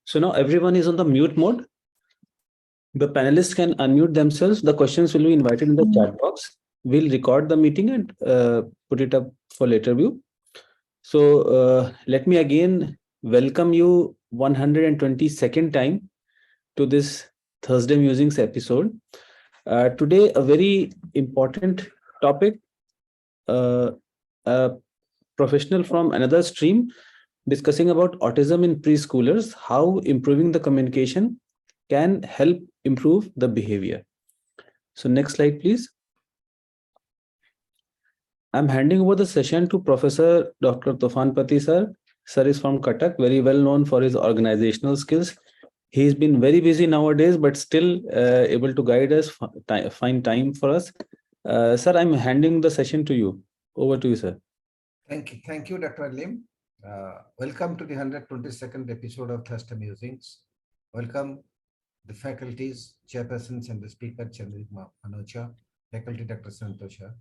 So now everyone is on the mute mode. The panelists can unmute themselves. The questions will be invited in the chat box. We'll record the meeting and put it up for later view. So let me again welcome you 122nd time to this Thursday Musings episode. Today, a very important topic. A professional from another stream discussing about autism in preschoolers, how improving the communication can help improve the behavior. So next slide, please. I'm handing over the session to Professor Dr. Tufan Pati sir. Sir is from Cuttack, very well known for his organizational skills. He's been very busy nowadays, but still able to guide us, find time for us. Sir, I'm handing the session to you. Over to you, sir. Thank you, Dr. Lim. Welcome to the 122nd episode of Thursday Musings. Welcome the faculties, chairpersons, and the speaker, Chandrima Manocha, faculty Dr. Santosha,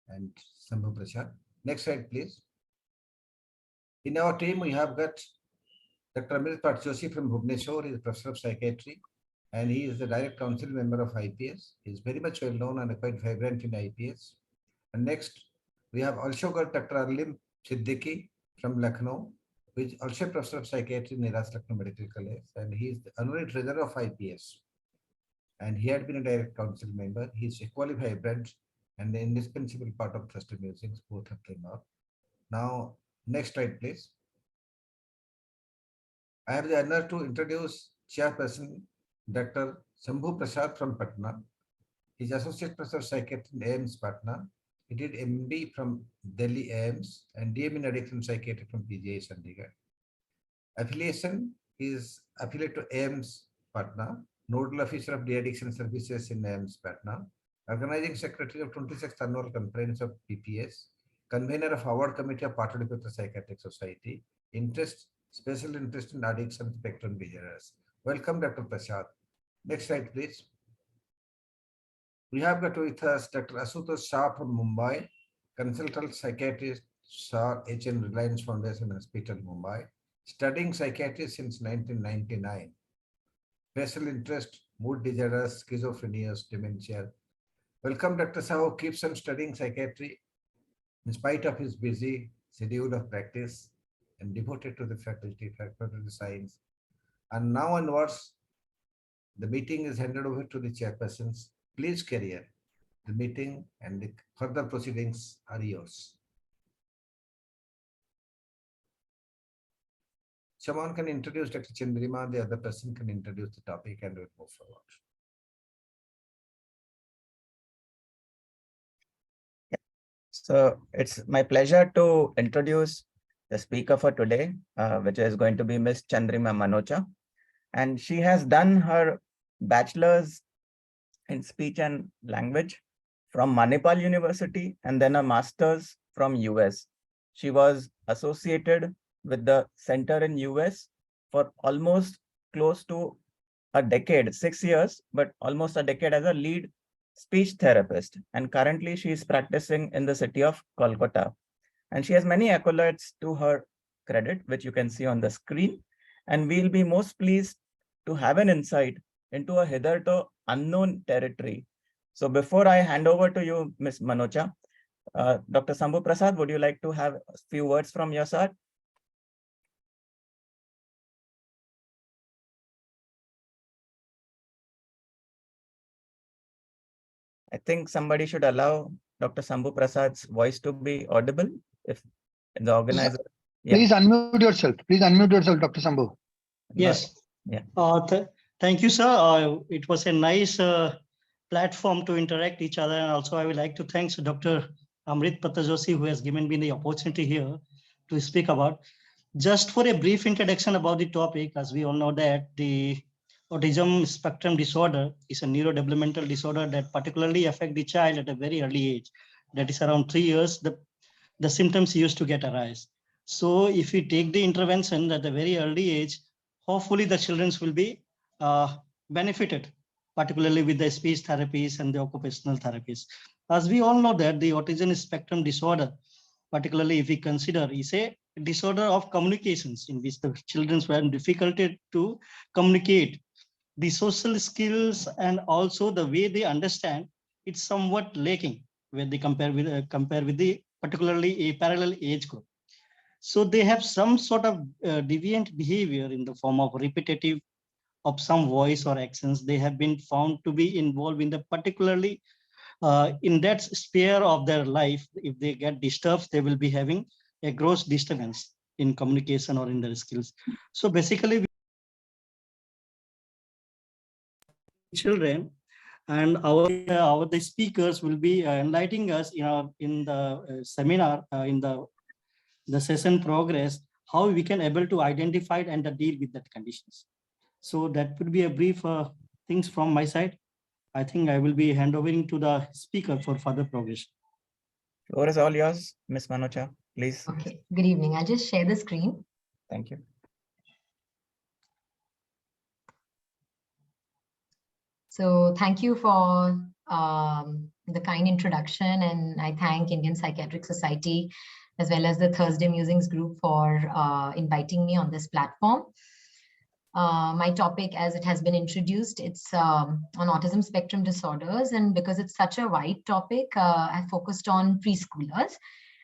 and Sambhu Prasad. Next slide, please. In our team, we have got Dr. Amrit Patjoshi from Bhubaneswar. He is Professor of Psychiatry, and he is the Direct Council member of IPS. He is very much well known and quite vibrant in IPS. And next, we have also got Dr. Arlim Siddiqui from Lucknow, who is also Professor of Psychiatry in Niras Lucknow Medical College, and he is the honorary treasurer of IPS. And he had been a Direct Council member. He is equally vibrant and the indispensable part of Thursday Musings, both of them are. Now, next slide, please. I have the honor to introduce Chairperson Dr. Sambhu Prasad from Patna. He is Associate Professor of Psychiatry in AIMS Patna. He did MD from Delhi AIMS and DM in Addiction Psychiatry from PGI Chandigarh. Affiliation is affiliate to AIMS Patna, Nodal Officer of De-Addiction Services in AIMS Patna, Organizing Secretary of 26th Annual Conference of PPS, Convener of Award Committee of Pataliputra Psychiatric Society, special interest in addiction spectrum behaviors. Welcome, Dr. Prasad. Next slide, please. We have got with us Dr. Asutosh Shah from Mumbai, consultant psychiatrist, Shah HN Reliance Foundation Hospital, Mumbai, studying psychiatry since 1999. Special interest, mood disorders, schizophrenia, dementia. Welcome, Dr. Shah, who keeps on studying psychiatry in spite of his busy schedule of practice and devoted to the faculty science. And now onwards, the meeting is handed over to the chairpersons. Please carry on. The meeting and the further proceedings are yours. Someone can introduce Dr. Chandrima, the other person can introduce the topic, and we'll move forward. So it's my pleasure to introduce the speaker for today, which is going to be Ms. Chandrima Manocha. And she has done her bachelor's in speech and language from Manipal University and then a master's from US. She was associated with the center in US for almost close to a decade, 6 years, but almost a decade as a lead speech therapist. And currently she is practicing in the city of Kolkata. And she has many accolades to her credit, which you can see on the screen. And we'll be most pleased to have an insight into a hitherto unknown territory. So before I hand over to you, Ms. Manocha, Dr. Sambhu Prasad, would you like to have a few words from your side? I think somebody should allow Dr. Sambhu Prasad's voice to be audible. If the organizer. Please unmute yourself. Please unmute yourself, Dr. Sambhu. Yes. Yeah. Thank you, sir. It was a nice platform to interact each other. And also I would like to thank Dr. Amrit Patjoshi, who has given me the opportunity here to speak about. Just for a brief introduction about the topic, as we all know that the autism spectrum disorder is a neurodevelopmental disorder that particularly affects the child at a very early age. That is around 3 years, the symptoms used to get arise. So if we take the intervention at a very early age, hopefully the children will be benefited, particularly with the speech therapies and the occupational therapies. As we all know that the autism spectrum disorder, particularly if we consider, is a disorder of communications in which the children were difficulty to communicate. The social skills and also the way they understand, it's somewhat lacking when they compare with the particularly a parallel age group. So they have some sort of deviant behavior in the form of repetitive of some voice or actions. They have been found to be involved in the particularly in that sphere of their life. If they get disturbed, they will be having a gross disturbance in communication or in their skills. So basically, children and our the speakers will be enlightening us in the seminar in the session progress, how we can able to identify and deal with that conditions. So that would be a brief things from my side. I think I will be handovering to the speaker for further progression. Floor is all yours, Ms. Manocha, please. Okay, good evening. I'll just share the screen. Thank you. So thank you for the kind introduction, and I thank Indian Psychiatric Society as well as the Thursday Musings group for inviting me on this platform. My topic, as it has been introduced, it's on autism spectrum disorders, and because it's such a wide topic, I focused on preschoolers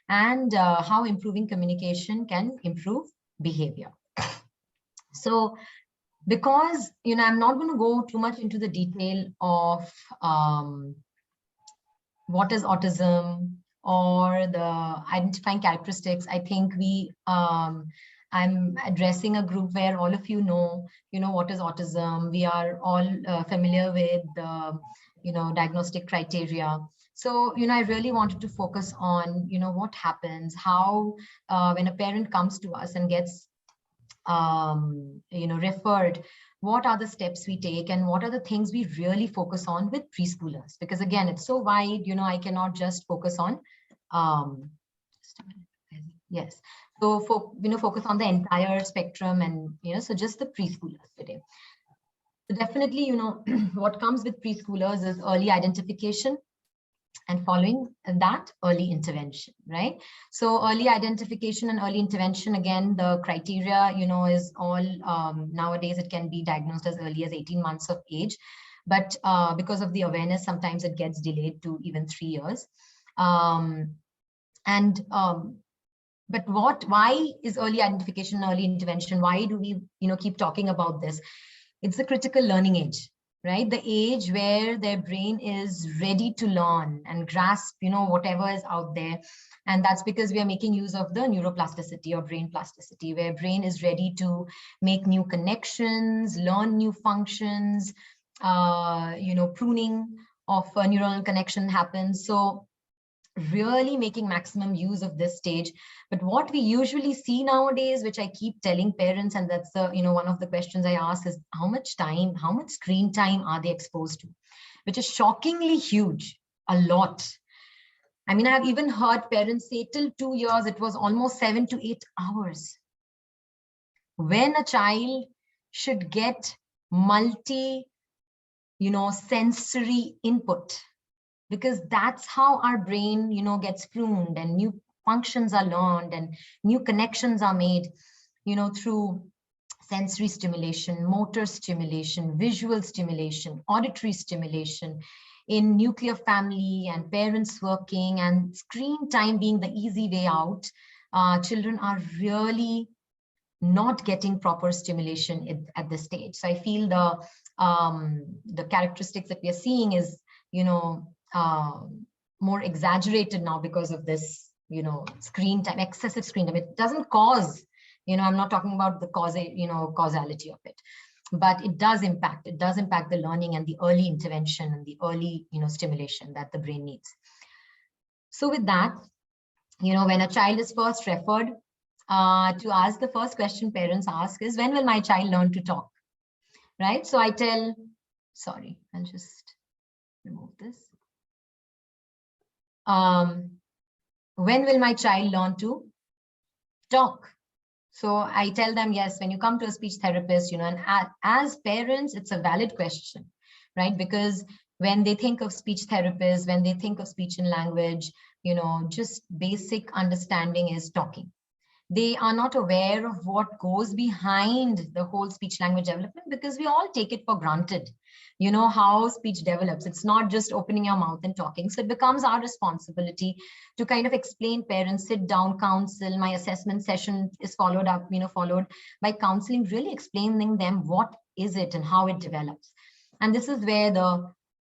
and how improving communication can improve behavior. So because, I'm not going to go too much into the detail of what is autism or the identifying characteristics. I think I'm addressing a group where all of you know what is autism. We are all familiar with the, diagnostic criteria. So, I really wanted to focus on, what happens, how when a parent comes to us and gets referred, what are the steps we take and what are the things we really focus on with preschoolers? Because again, it's so wide, I cannot just focus on, yes. So focus on the entire spectrum and, so just the preschoolers today. So definitely, what comes with preschoolers is early identification, and following that, early intervention, right? So early identification and early intervention, again, the criteria, is all, nowadays it can be diagnosed as early as 18 months of age. But because of the awareness, sometimes it gets delayed to even 3 years. But why is early identification, early intervention? Why do we, keep talking about this? It's the critical learning age, right? The age where their brain is ready to learn and grasp, whatever is out there. And that's because we are making use of the neuroplasticity or brain plasticity, where brain is ready to make new connections, learn new functions, pruning of a neuronal connection happens. So really making maximum use of this stage. But what we usually see nowadays, which I keep telling parents, and that's the, one of the questions I ask is how much screen time are they exposed to, which is shockingly huge, a lot. I mean, I've even heard parents say till 2 years, it was almost 7 to 8 hours. When a child should get sensory input, because that's how our brain, gets pruned and new functions are learned and new connections are made, through sensory stimulation, motor stimulation, visual stimulation, auditory stimulation. In nuclear family and parents working and screen time being the easy way out, children are really not getting proper stimulation at this stage. So I feel the characteristics that we are seeing is, more exaggerated now because of this, screen time, excessive screen time. It doesn't cause, I'm not talking about the causality of it, but it does impact the learning and the early intervention and the early, stimulation that the brain needs. So with that, when a child is first referred to us, the first question parents ask is, when will my child learn to talk? Right? So I'll just remove this. When will my child learn to talk? So I tell them, yes, when you come to a speech therapist, and as parents, it's a valid question, right? Because when they think of speech therapists, when they think of speech and language, just basic understanding is talking. They are not aware of what goes behind the whole speech language development, because we all take it for granted. You know how speech develops. It's not just opening your mouth and talking. So it becomes our responsibility to kind of explain parents, sit down, counsel. My assessment session is followed by counseling, really explaining them what is it and how it develops. And this is where the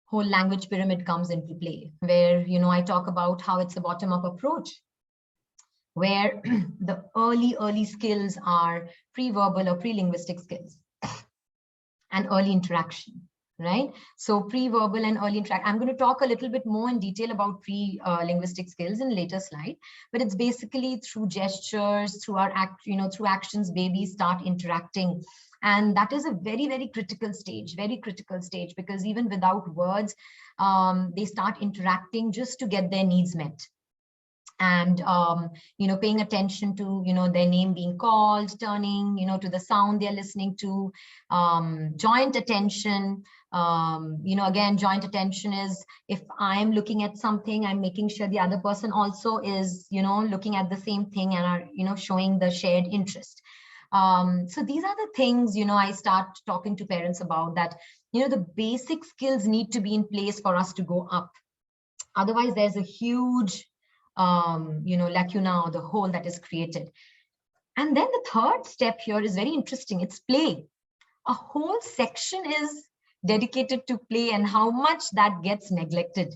whole language pyramid comes into play, where, you know, I talk about how it's a bottom-up approach, where the early skills are pre-verbal or pre-linguistic skills and early interaction, right? So pre-verbal and early interaction. I'm going to talk a little bit more in detail about pre-linguistic skills in a later slide, but it's basically through gestures, through our through actions, babies start interacting. And that is a very, very critical stage, because even without words, they start interacting just to get their needs met. And, you know, paying attention to, you know, their name being called, turning, you know, to the sound they're listening to, joint attention. You know, again, joint attention is if I'm looking at something, I'm making sure the other person also is, you know, looking at the same thing and are, you know, showing the shared interest. So these are the things, you know, I start talking to parents about, that, you know, the basic skills need to be in place for us to go up. Otherwise, there's a huge you know, lacuna or the hole that is created. And then the third step here is very interesting. It's play. A whole section is dedicated to play, and how much that gets neglected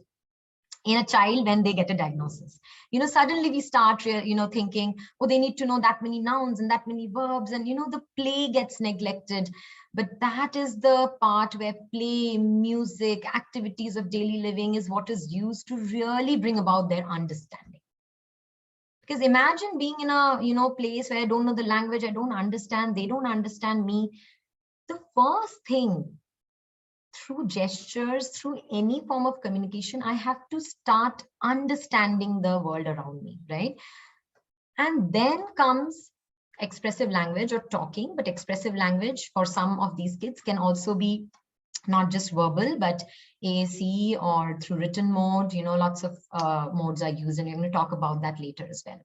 in a child when they get a diagnosis. You know, suddenly we start, you know, thinking, oh, they need to know that many nouns and that many verbs, and, you know, the play gets neglected. But that is the part where play, music, activities of daily living is what is used to really bring about their understanding. Because imagine being in a, you know, place where I don't know the language, I don't understand, they don't understand me. The first thing, through gestures, through any form of communication, I have to start understanding the world around me, right? And then comes expressive language or talking, but expressive language for some of these kids can also be not just verbal, but AAC or through written mode. You know, lots of modes are used, and we're going to talk about that later as well.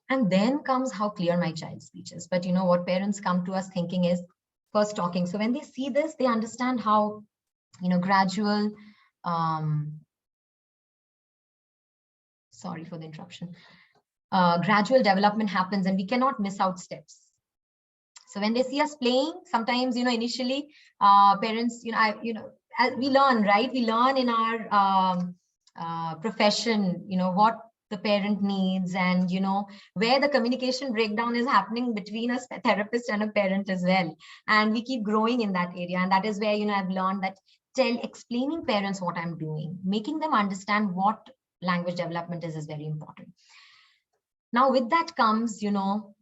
And then comes how clear my child's speech is. But you know, what parents come to us thinking is first talking. So when they see this, they understand how, you know, gradual, sorry for the interruption, gradual development happens, and we cannot miss out steps. So when they see us playing, sometimes, you know, initially parents, you know, as we learn, right? We learn in our profession, you know, what the parent needs, and, you know, where the communication breakdown is happening between a therapist and a parent as well. And we keep growing in that area. And that is where, you know, I've learned that explaining parents what I'm doing, making them understand what language development is very important. Now, with that comes, you know,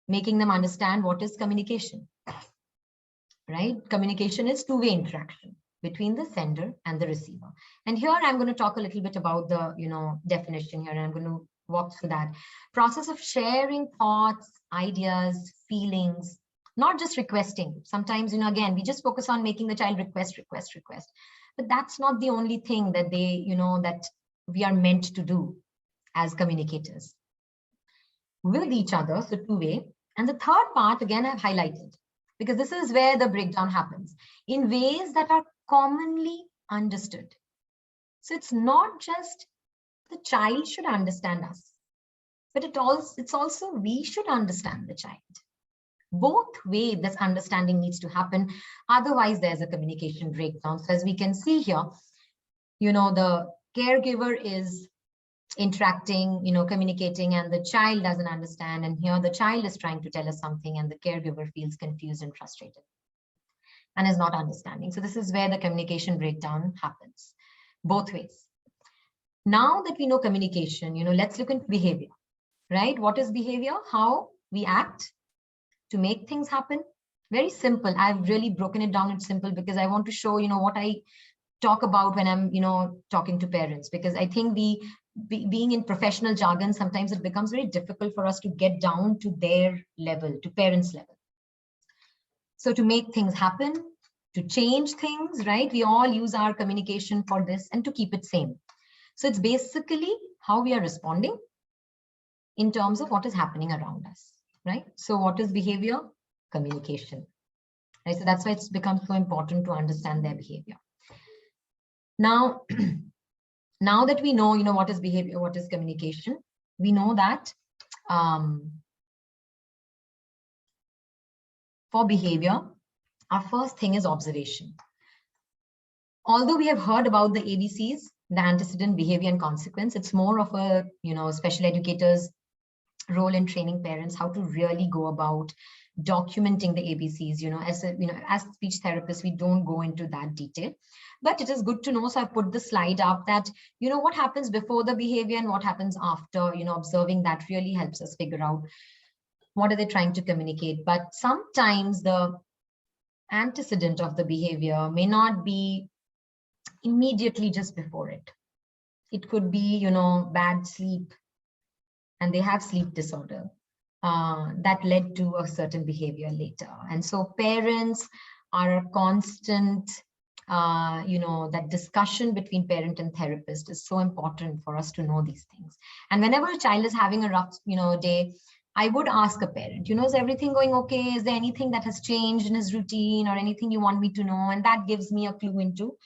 making them understand what is communication, right? Communication is two-way interaction between the sender and the receiver. And here I'm going to talk a little bit about the, you know, definition here, and I'm going to walk through that process of sharing thoughts, ideas, feelings, not just requesting. Sometimes, you know, again, we just focus on making the child request, but that's not the only thing that they, you know, that we are meant to do as communicators with each other. So two-way. And the third part, again, I've highlighted, because this is where the breakdown happens in ways that are commonly understood. So it's not just the child should understand us, but it's also we should understand the child. Both ways this understanding needs to happen. Otherwise, there's a communication breakdown. So as we can see here, you know, the caregiver is interacting, you know, communicating, and the child doesn't understand. And here the child is trying to tell us something, and the caregiver feels confused and frustrated and is not understanding. So this is where the communication breakdown happens, both ways. Now that we know communication, you know, let's look into behavior, right? What is behavior? How we act to make things happen. Very simple. I've really broken it down. It's simple because I want to show, you know, what I talk about when I'm, you know, talking to parents, because I think being in professional jargon, sometimes it becomes very difficult for us to get down to their level, to parents' level. So to make things happen, to change things, right? We all use our communication for this and to keep it same. So it's basically how we are responding, in terms of what is happening around us, right? So what is behavior? Communication, right? So that's why it's become so important to understand their behavior. Now, now that we know, what is behavior, what is communication, we know that for behavior, our first thing is observation. Although we have heard about the ABCs, the antecedent, behavior, and consequence, it's more of a, special educators' role in training parents how to really go about documenting the ABCs. As speech therapists, we don't go into that detail, but it is good to know. So I put the slide up that, what happens before the behavior and what happens after, observing that really helps us figure out what are they trying to communicate. But sometimes the antecedent of the behavior may not be immediately just before it. It could be, bad sleep, and they have sleep disorder that led to a certain behavior later. And so parents are a constant, that discussion between parent and therapist is so important for us to know these things. And whenever a child is having a rough, day, I would ask a parent, is everything going okay? Is there anything that has changed in his routine or anything you want me to know? And that gives me a clue into,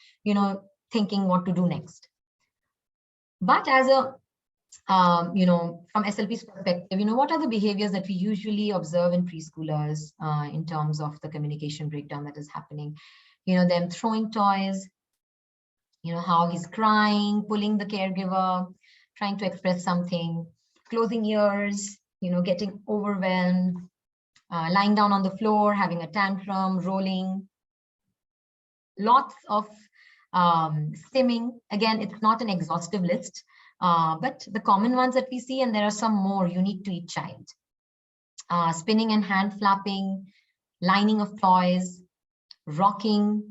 thinking what to do next. But as a, from SLP's perspective, what are the behaviors that we usually observe in preschoolers in terms of the communication breakdown that is happening? Them throwing toys, how he's crying, pulling the caregiver, trying to express something, closing ears, getting overwhelmed, lying down on the floor, having a tantrum, rolling, lots of stimming. Again, it's not an exhaustive list, but the common ones that we see, and there are some more unique to each child. Spinning and hand flapping, lining of toys, rocking,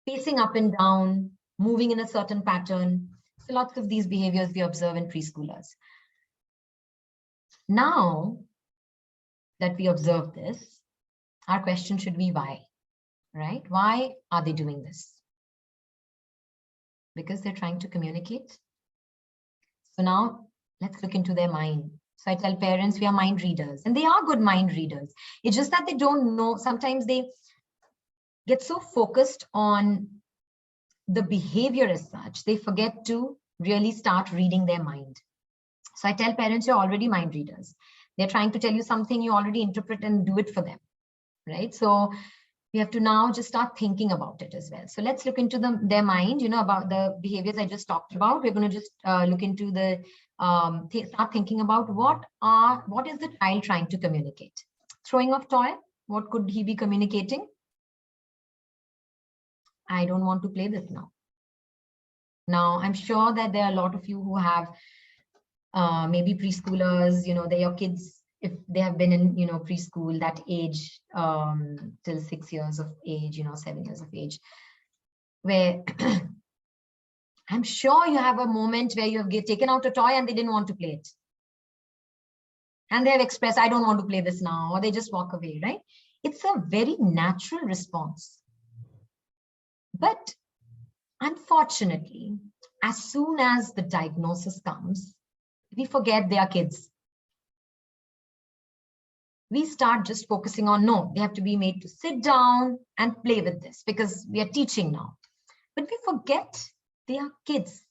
pacing up and down, moving in a certain pattern. So lots of these behaviors we observe in preschoolers. Now that we observe this, our question should be why, right? Why are they doing this? Because they're trying to communicate. So now let's look into their mind. So I tell parents we are mind readers, and they are good mind readers. It's just that they don't know. Sometimes they get so focused on the behavior as such, they forget to really start reading their mind. So I tell parents, you're already mind readers. They're trying to tell you something, you already interpret and do it for them, right? So we have to now just start thinking about it as well. So let's look into their mind, about the behaviors I just talked about. We're going to just look into the, start thinking about what is the child trying to communicate? Throwing of toy, what could he be communicating? I don't want to play this now. Now, I'm sure that there are a lot of you who have maybe preschoolers, they're your kids, if they have been in, preschool, that age till 6 years of age, 7 years of age, where I'm sure you have a moment where you have taken out a toy and they didn't want to play it. And they have expressed, I don't want to play this now, or they just walk away, right? It's a very natural response. But unfortunately, as soon as the diagnosis comes, we forget they are kids. We start just focusing on, no, they have to be made to sit down and play with this because we are teaching now. But we forget they are kids.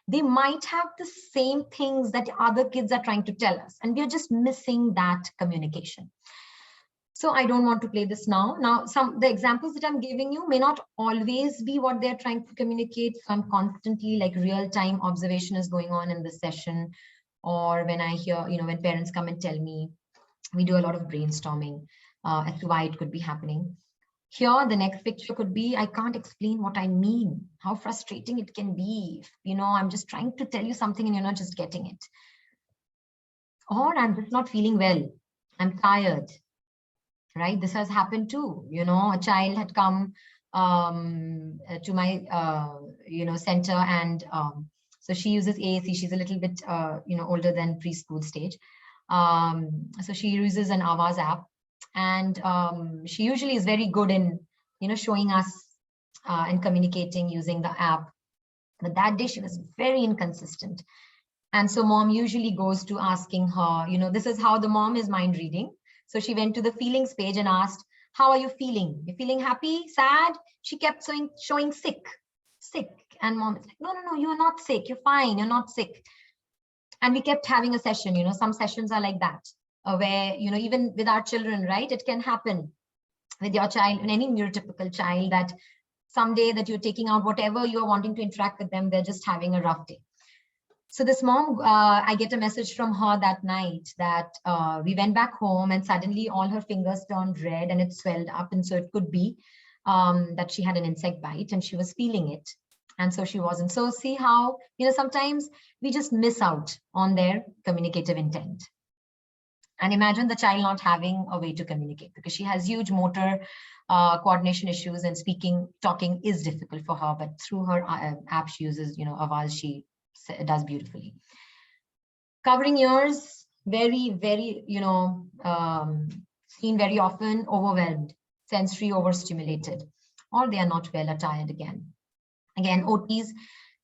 They might have the same things that other kids are trying to tell us, and we are just missing that communication. So I don't want to play this now. Now, the examples that I'm giving you may not always be what they're trying to communicate. So I'm constantly like real-time observation is going on in the session. Or when I hear, when parents come and tell me, we do a lot of brainstorming as to why it could be happening. Here, the next picture could be, I can't explain what I mean, how frustrating it can be. I'm just trying to tell you something and you're not just getting it. Or I'm just not feeling well. I'm tired, right? This has happened too. A child had come to my, center, and so she uses AAC. She's a little bit, older than preschool stage. So she uses an Avaz app, and she usually is very good in, showing us and communicating using the app. But that day she was very inconsistent. And so mom usually goes to asking her, this is how the mom is mind reading. So she went to the feelings page and asked, how are you feeling? You feeling happy, sad? She kept showing sick. And mom is like, no, you're not sick. You're fine. You're not sick. And we kept having a session, some sessions are like that, where, even with our children, right? It can happen with your child, any neurotypical child, that someday that you're taking out whatever you're wanting to interact with them, they're just having a rough day. So this mom, I get a message from her that night that we went back home and suddenly all her fingers turned red and it swelled up. And so it could be that she had an insect bite and she was feeling it. And so she wasn't. So see how, sometimes we just miss out on their communicative intent. And imagine the child not having a way to communicate because she has huge motor coordination issues, and talking is difficult for her, but through her app she uses, Avaz, she does beautifully. Covering ears, very, very, seen very often, overwhelmed, sensory overstimulated, or they are not well attired again. Again, OTs,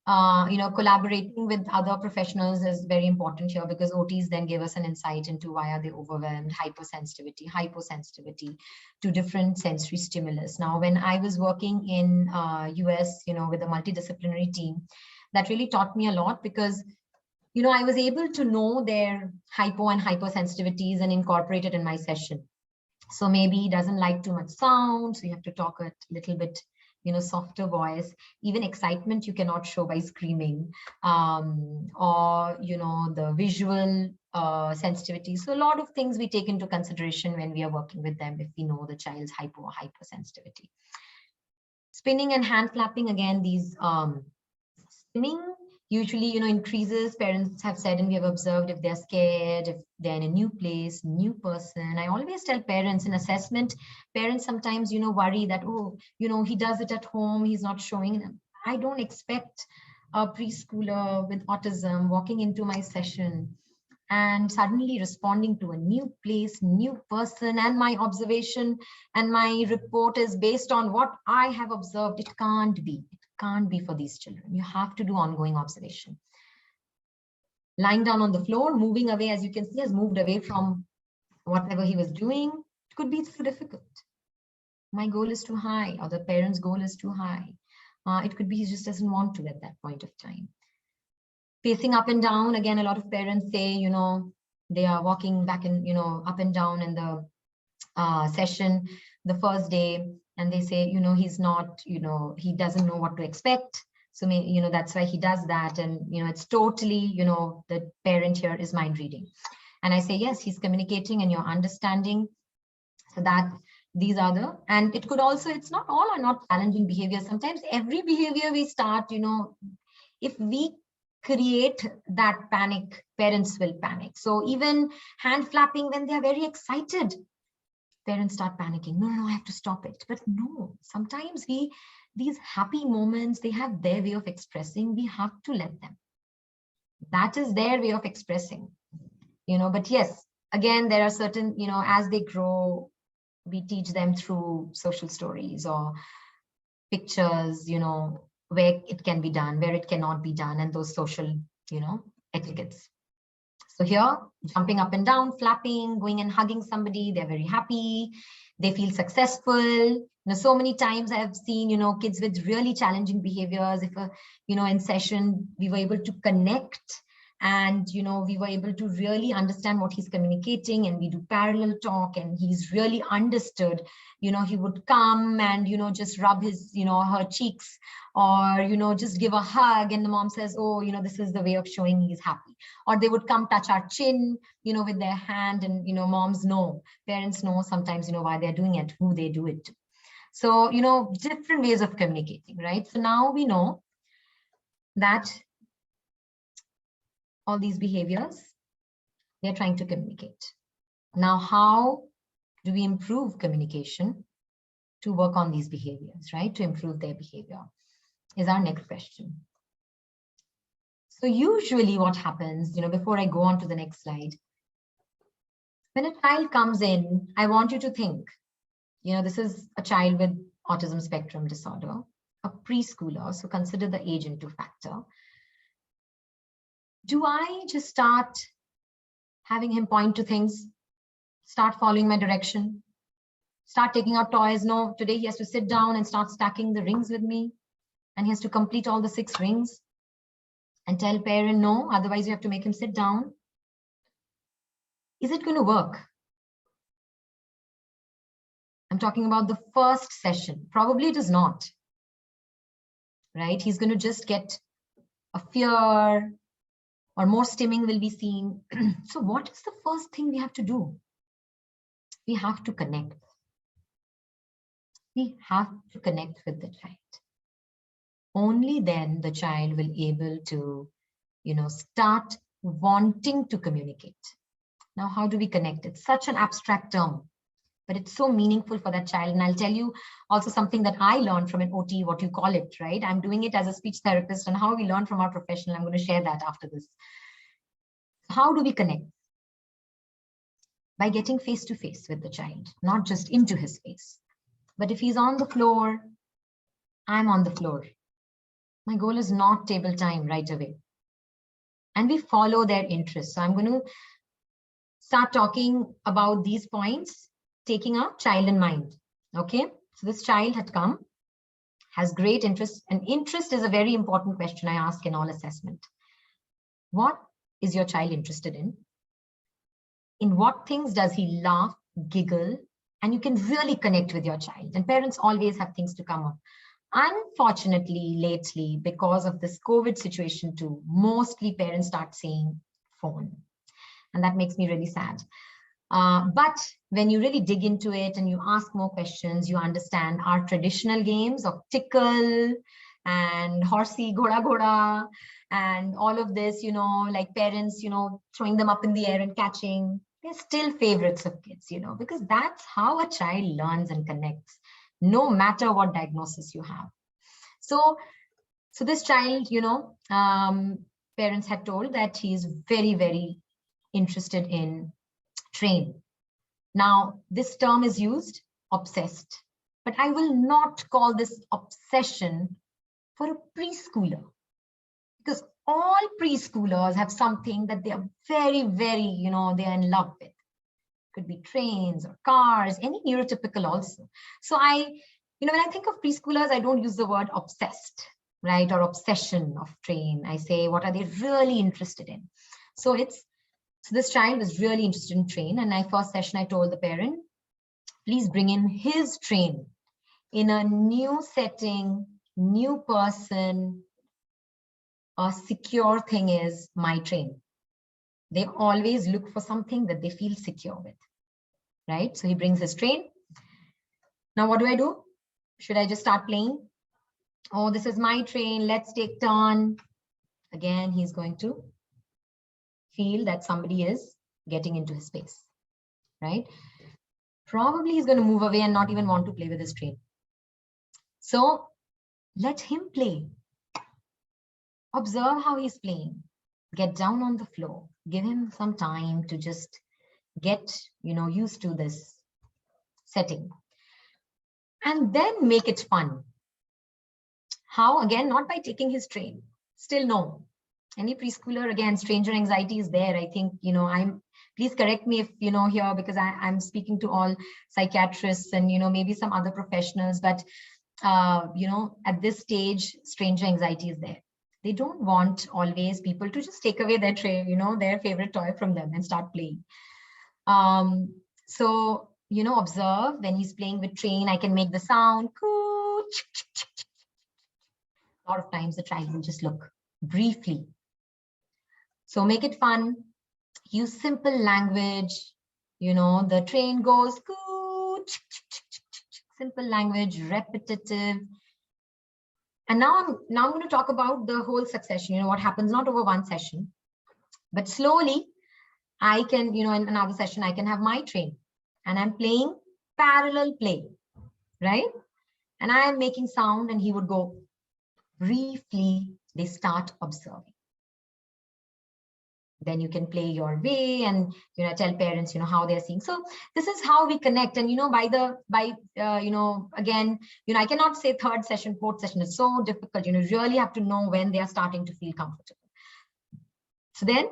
collaborating with other professionals is very important here, because OTs then give us an insight into why are they overwhelmed, hypersensitivity to different sensory stimulus. Now, when I was working in US, with a multidisciplinary team, that really taught me a lot, because I was able to know their hypo and hypersensitivities and incorporate it in my session. So maybe he doesn't like too much sound, so you have to talk a little bit, softer voice. Even excitement you cannot show by screaming, or the visual sensitivity. So a lot of things we take into consideration when we are working with them, if we know the child's hypo or hypersensitivity. Spinning and hand flapping, again, these spinning usually, increases, parents have said, and we have observed, if they're scared, if they're in a new place, new person. I always tell parents in assessment, parents sometimes, worry that, oh, he does it at home, he's not showing them. I don't expect a preschooler with autism walking into my session and suddenly responding to a new place, new person, and my observation and my report is based on what I have observed. It can't be. Can't be for these children. You have to do ongoing observation. Lying down on the floor, moving away, as you can see, has moved away from whatever he was doing. It could be too difficult. My goal is too high, or the parent's goal is too high. It could be he just doesn't want to at that point of time. Pacing up and down, again, a lot of parents say, they are walking back and, up and down in the session the first day, and they say, he's not, he doesn't know what to expect. So, that's why he does that. And, it's totally, the parent here is mind reading. And I say, yes, he's communicating and you're understanding. So that these are the, and it could also, it's not all are not challenging behavior. Sometimes every behavior we start, if we create that panic, parents will panic. So even hand flapping when they're very excited, parents start panicking. No, I have to stop it. But no, sometimes these happy moments, they have their way of expressing. We have to let them. That is their way of expressing, but yes, again, there are certain, as they grow, we teach them through social stories or pictures, where it can be done, where it cannot be done, and those social, etiquettes. So here, jumping up and down, flapping, going and hugging somebody, they're very happy, they feel successful. So many times I have seen, kids with really challenging behaviors, if, in session, we were able to connect and, we were able to really understand what he's communicating, and we do parallel talk and he's really understood, he would come and, just rub his, her cheeks, or, just give a hug, and the mom says, oh, this is the way of showing he's happy. Or they would come touch our chin, with their hand, and, moms know, parents know sometimes, why they're doing it, who they do it to. So, different ways of communicating, right? So now we know that all these behaviors, they're trying to communicate. Now, how do we improve communication to work on these behaviors, right? To improve their behavior is our next question. So usually what happens, before I go on to the next slide, when a child comes in, I want you to think, this is a child with autism spectrum disorder, a preschooler, so consider the age into factor. Do I just start having him point to things, start following my direction, start taking out toys? No, today he has to sit down and start stacking the rings with me, and he has to complete all the 6 rings, and tell parent no, otherwise you have to make him sit down. Is it going to work? I'm talking about the first session. Probably it is not, right? He's going to just get a fear, or more stimming will be seen. So what is the first thing we have to do? We have to connect. We have to connect with the child. Only then the child will be able to, start wanting to communicate. Now, how do we connect? It's such an abstract term, but it's so meaningful for that child. And I'll tell you also something that I learned from an OT, what you call it, right? I'm doing it as a speech therapist, and how we learn from our professional. I'm going to share that after this. How do we connect? By getting face to face with the child, not just into his face. But if he's on the floor, I'm on the floor. My goal is not table time right away. And we follow their interests. So I'm going to start talking about these points, taking a child in mind. Okay, so this child had come, has great interest, and interest is a very important question I ask in all assessment. What is your child interested in? In what things does he laugh, giggle, and you can really connect with your child? And parents always have things to come up. Unfortunately, lately, because of this COVID situation too, mostly parents start saying phone. And that makes me really sad. But when you really dig into it and you ask more questions, you understand our traditional games of tickle and horsey, ghoda ghoda, and all of this, like parents, throwing them up in the air and catching. They're still favorites of kids, because that's how a child learns and connects, no matter what diagnosis you have. So this child, parents had told that he's very, very interested in train. Now, this term is used, obsessed, but I will not call this obsession for a preschooler, because all preschoolers have something that they are very, very, they are in love with. Could be trains or cars, any neurotypical also. So when I think of preschoolers, I don't use the word obsessed, right? Or obsession of train. I say, what are they really interested in? So this child was really interested in train. And first session, I told the parent, please bring in his train in a new setting, new person. A secure thing is my train. They always look for something that they feel secure with, right? So he brings his train. Now, what do? Should I just start playing? Oh, this is my train. Let's take turn. Again, he's going to feel that somebody is getting into his space, right? Probably he's going to move away and not even want to play with his train. So let him play. Observe how he's playing. Get down on the floor. Give him some time to just get, used to this setting. And then make it fun. How? Again, not by taking his train. Still no. Any preschooler, again, stranger anxiety is there. I think, please correct me if, here, because I'm speaking to all psychiatrists and, maybe some other professionals, but, at this stage, stranger anxiety is there. They don't want always people to just take away their train, their favorite toy from them and start playing. So, observe when he's playing with train, I can make the sound. A lot of times the child will just look briefly. So make it fun. Use simple language. The train goes. Simple language, repetitive. And now I'm going to talk about the whole succession, what happens not over one session, but slowly I can, in another session, I can have my train and I'm playing parallel play, right? And I am making sound and he would go. Briefly, they start observing. Then you can play your way and, tell parents, how they're seeing. So this is how we connect. And, again, I cannot say third session, fourth session. It's so difficult. You really have to know when they are starting to feel comfortable. So then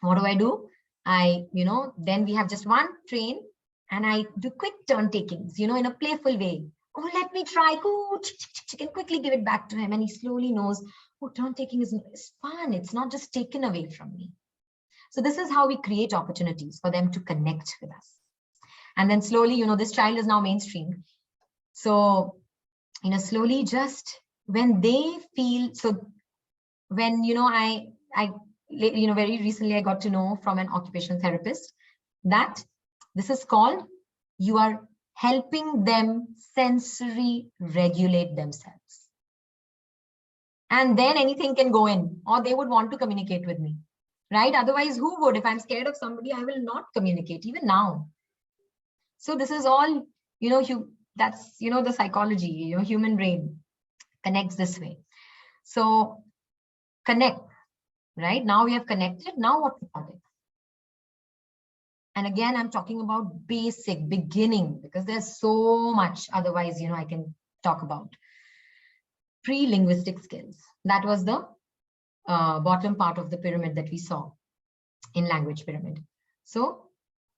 what do? Then we have just one train and I do quick turn takings, in a playful way. Oh, let me try. Go, and quickly give it back to him. And he slowly knows, oh, turn taking is fun. It's not just taken away from me. So this is how we create opportunities for them to connect with us. And then slowly, this child is now mainstream. So, slowly just when they feel, so when, I very recently I got to know from an occupational therapist that this is called, you are helping them sensory regulate themselves. And then anything can go in, or they would want to communicate with me, right? Otherwise, who would? If I'm scared of somebody, I will not communicate, even now. So this is all, that's, the psychology, human brain connects this way. So connect, right? Now we have connected. Now what about it? And again, I'm talking about basic beginning because there's so much otherwise, I can talk about. Pre-linguistic skills. That was the bottom part of the pyramid that we saw in language pyramid. So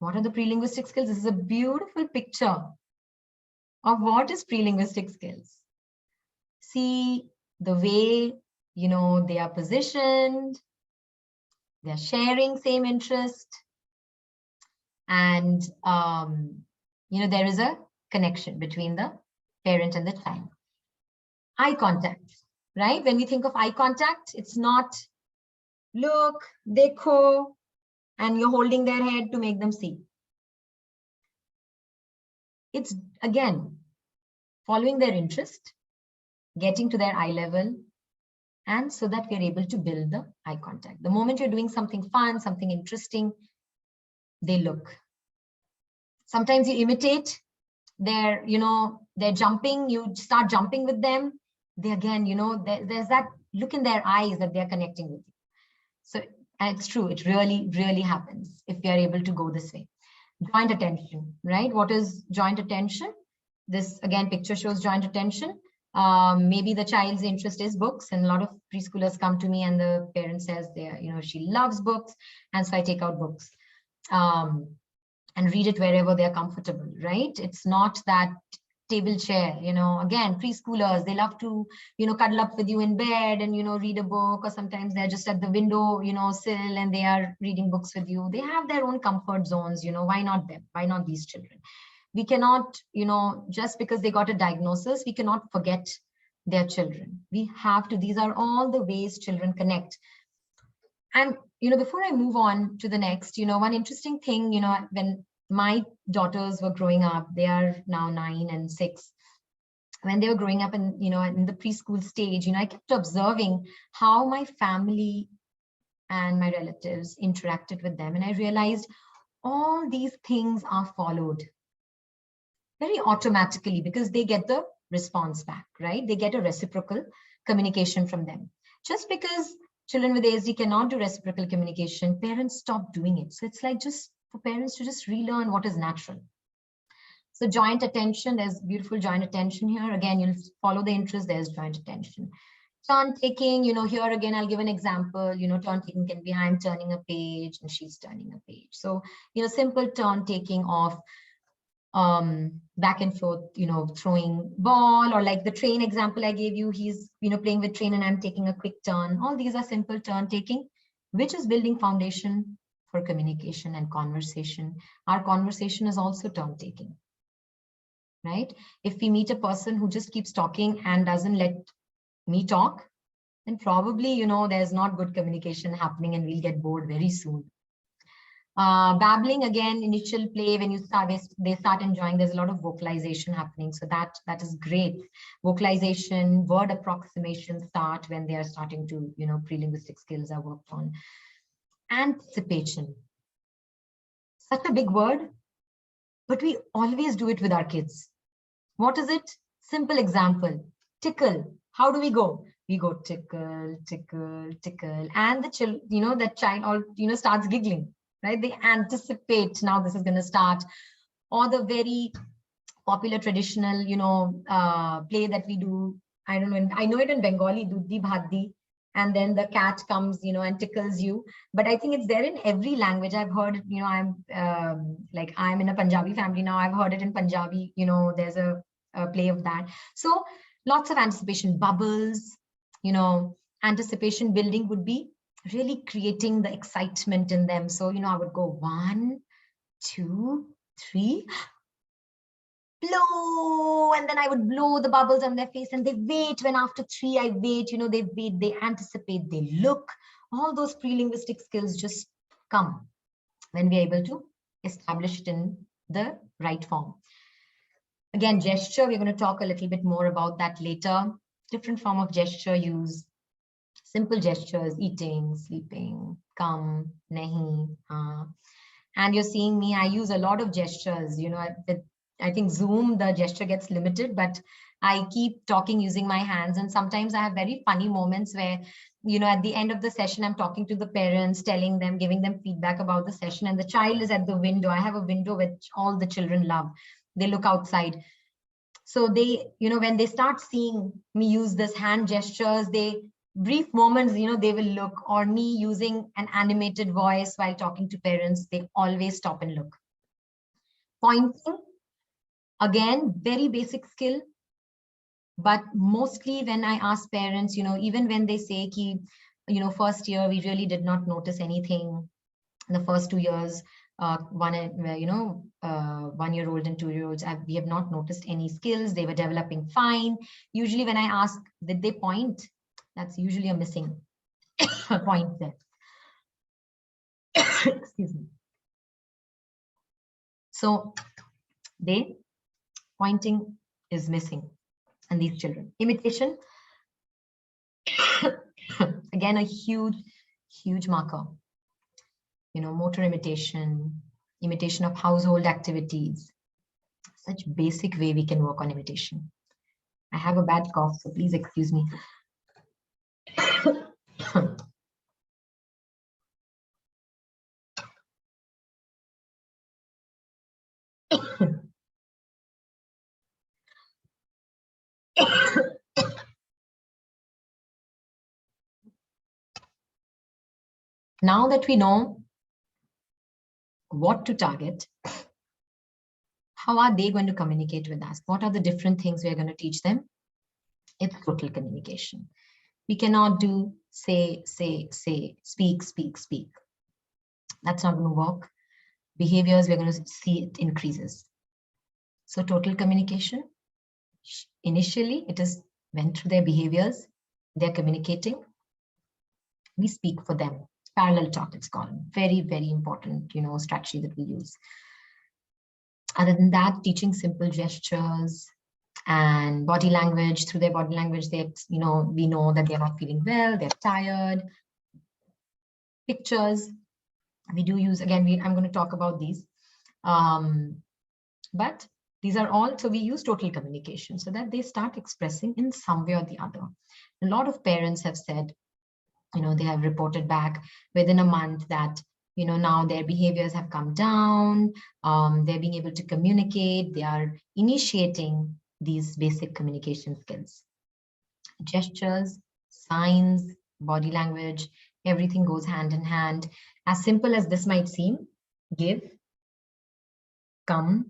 what are the pre-linguistic skills? This is a beautiful picture of what is pre-linguistic skills. See the way, they are positioned, they're sharing same interest, and, there is a connection between the parent and the child. Eye contact, right? When we think of eye contact, it's not look, dekho, and you're holding their head to make them see. It's, again, following their interest, getting to their eye level, and so that we're able to build the eye contact. The moment you're doing something fun, something interesting, they look. Sometimes you imitate their, they're jumping, you start jumping with them. They again, there's that look in their eyes that they're connecting with you. So, and it's true, it really, really happens if we are able to go this way. Joint attention, right? What is joint attention? This, again, picture shows joint attention. Maybe the child's interest is books, and a lot of preschoolers come to me and the parent says she loves books, and so I take out books and read it wherever they're comfortable, right? It's not that table chair, again, preschoolers, they love to, cuddle up with you in bed and, read a book, or sometimes they're just at the window, sill, and they are reading books with you. They have their own comfort zones, why not them? Why not these children? We cannot, just because they got a diagnosis, we cannot forget their children. We have to, these are all the ways children connect. And, before I move on to the next, one interesting thing, when my daughters were growing up, they are now 9 and 6. When they were growing up in, in the preschool stage, I kept observing how my family and my relatives interacted with them. And I realized all these things are followed very automatically because they get the response back, right? They get a reciprocal communication from them. Just because children with ASD cannot do reciprocal communication, parents stop doing it. So it's like just for parents to just relearn what is natural. So joint attention, there's beautiful joint attention here. Again, you'll follow the interest, there's joint attention. Turn taking, here again, I'll give an example, turn taking can be I'm turning a page and she's turning a page. So, simple turn taking of back and forth, throwing ball, or like the train example I gave you, he's, playing with train and I'm taking a quick turn. All these are simple turn taking, which is building foundation for communication and conversation. Our conversation is also turn taking, right? If we meet a person who just keeps talking and doesn't let me talk, then probably, there's not good communication happening and we'll get bored very soon. Babbling, again, initial play, when they start enjoying, there's a lot of vocalization happening. So that is great. Vocalization, word approximation start when they are starting to, pre-linguistic skills are worked on. Anticipation. Such a big word, but we always do it with our kids. What is it? Simple example, tickle. How do we go? We go tickle, tickle, tickle. And the child, that child all, starts giggling. Right? They anticipate now this is going to start. Or the very popular traditional, play that we do. I don't know. I know it in Bengali, Dudhi Bhaddi. and then the cat comes, and tickles you. But I think it's there in every language. I've heard it, I'm in a Punjabi family now. I've heard it in Punjabi, there's a play of that. So lots of anticipation, bubbles, anticipation building would be really creating the excitement in them. So, I would go 1, 2, 3, blow, and then I would blow the bubbles on their face, and they wait. When after 3 I wait, they wait, they anticipate, they look. All those pre-linguistic skills just come when we're able to establish it in the right form. Again, gesture, we're going to talk a little bit more about that later. Different form of gesture use. Simple gestures, eating, sleeping, come, nahi, and you're seeing me, I use a lot of gestures, I think Zoom, the gesture gets limited, but I keep talking using my hands. And sometimes I have very funny moments where, at the end of the session, I'm talking to the parents, telling them, giving them feedback about the session, and the child is at the window. I have a window which all the children love. They look outside. So they, when they start seeing me use this hand gestures, brief moments, they will look, or me using an animated voice while talking to parents, they always stop and look. Pointing, again, very basic skill, but mostly when I ask parents, even when they say ki, first year, we really did not notice anything. In the first 2 years, 1-year-old and 2-year-olds, we have not noticed any skills. They were developing fine. Usually when I ask, did they point? That's usually a missing point there. Excuse me. So pointing is missing in these children. Imitation, again, a huge marker. Motor imitation, imitation of household activities. Such basic way we can work on imitation. I have a bad cough, so please excuse me. Now that we know what to target, how are they going to communicate with us? What are the different things we're going to teach them? It's total communication. We cannot do say, speak. That's not going to work. Behaviors, we're going to see it increases. So total communication, initially it is went through their behaviors, they're communicating. We speak for them. Parallel talk, it's called. Very, very important, strategy that we use. Other than that, teaching simple gestures and body language. Through their body language, we know that they're not feeling well, they're tired. Pictures, we do use, again, I'm going to talk about these. But these are all, so we use total communication so that they start expressing in some way or the other. A lot of parents have said, they have reported back within a month that, now their behaviors have come down, they're being able to communicate, they are initiating these basic communication skills. Gestures, signs, body language, everything goes hand in hand. As simple as this might seem, give, come,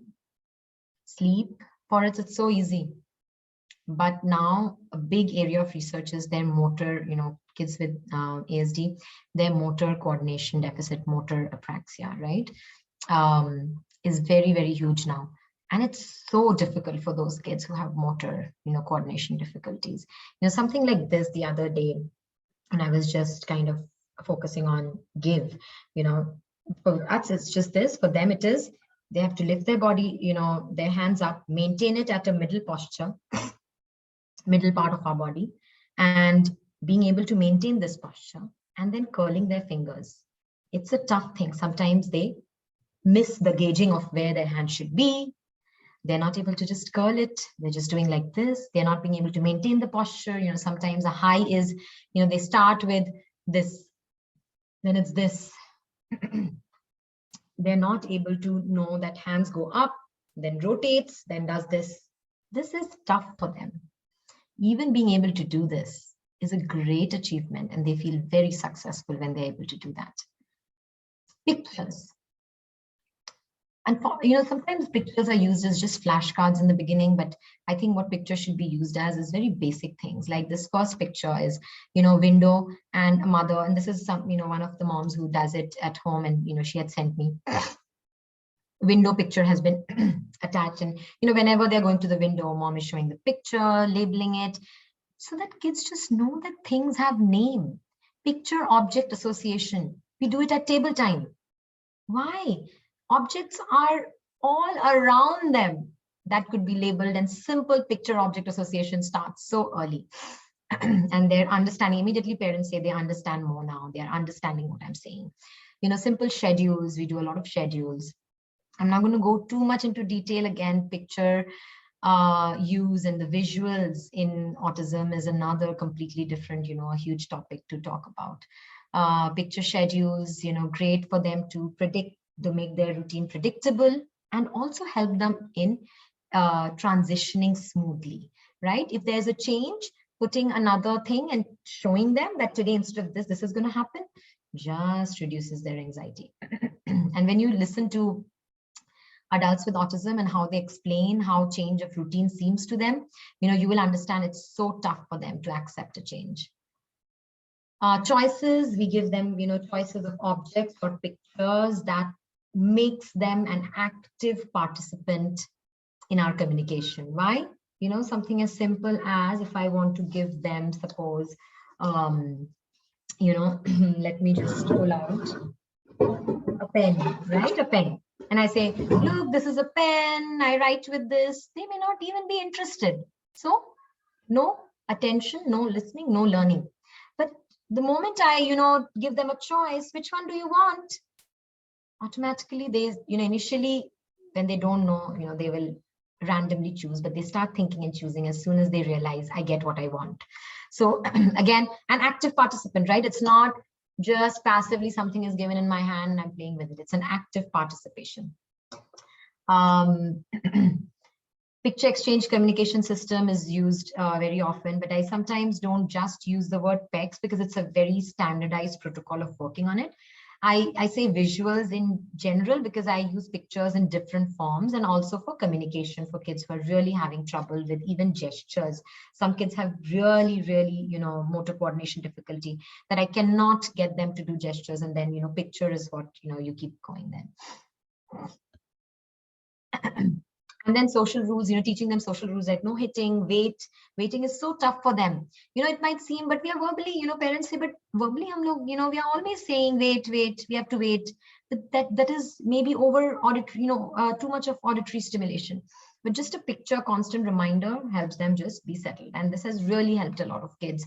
sleep, for us, it's so easy. But now a big area of research is their motor, kids with ASD, their motor coordination deficit, motor apraxia, right? Is very, very huge now. And it's so difficult for those kids who have motor, coordination difficulties. Something like this the other day, and I was just kind of focusing on give, for us, it's just this, for them it is, they have to lift their body, their hands up, maintain it at a middle posture, middle part of our body, and being able to maintain this posture, and then curling their fingers. It's a tough thing. Sometimes they miss the gauging of where their hand should be. They're not able to just curl it. They're just doing like this. They're not being able to maintain the posture. Sometimes a high is, they start with this, then it's this. They're not able to know that hands go up, then rotates, then does this. This is tough for them. Even being able to do this is a great achievement, and they feel very successful when they're able to do that. Pictures. And sometimes pictures are used as just flashcards in the beginning, but I think what pictures should be used as is very basic things. Like this first picture is, window and a mother. And this is one of the moms who does it at home. And, she had sent me. Window picture has been attached. And, whenever they're going to the window, mom is showing the picture, labeling it, so that kids just know that things have name. Picture object association. We do it at table time. Why? Objects are all around them that could be labeled, and simple picture object association starts so early. And they're understanding, immediately parents say they understand more now. They're understanding what I'm saying. Simple schedules, we do a lot of schedules. I'm not going to go too much into detail. Again, picture use and the visuals in autism is another completely different, a huge topic to talk about. Picture schedules, great for them to predict, to make their routine predictable, and also help them in transitioning smoothly, right? If there's a change, putting another thing and showing them that today, instead of this is going to happen, just reduces their anxiety. And when you listen to adults with autism and how they explain how change of routine seems to them, you will understand it's so tough for them to accept a change. Choices, we give them, choices of objects or pictures that makes them an active participant in our communication. Why? Something as simple as, if I want to give them, suppose, let me just pull out a pen, right? A pen. And I say, look, this is a pen, I write with this. They may not even be interested. So no attention, no listening, no learning. But the moment I, give them a choice, which one do you want? Automatically they, initially when they don't know, they will randomly choose, but they start thinking and choosing as soon as they realize I get what I want. So again, an active participant, right? It's not just passively something is given in my hand and I'm playing with it. It's an active participation. Picture exchange communication system is used very often, but I sometimes don't just use the word PECS because it's a very standardized protocol of working on it. I say visuals in general because I use pictures in different forms, and also for communication for kids who are really having trouble with even gestures. Some kids have really, motor coordination difficulty that I cannot get them to do gestures, and then, picture is what, you keep going then. And then social rules, teaching them social rules like no hitting, waiting is so tough for them. It might seem, but we are verbally, parents say, but verbally, we are always saying, wait, we have to wait. But that is maybe over auditory, too much of auditory stimulation. But just a picture, constant reminder helps them just be settled. And this has really helped a lot of kids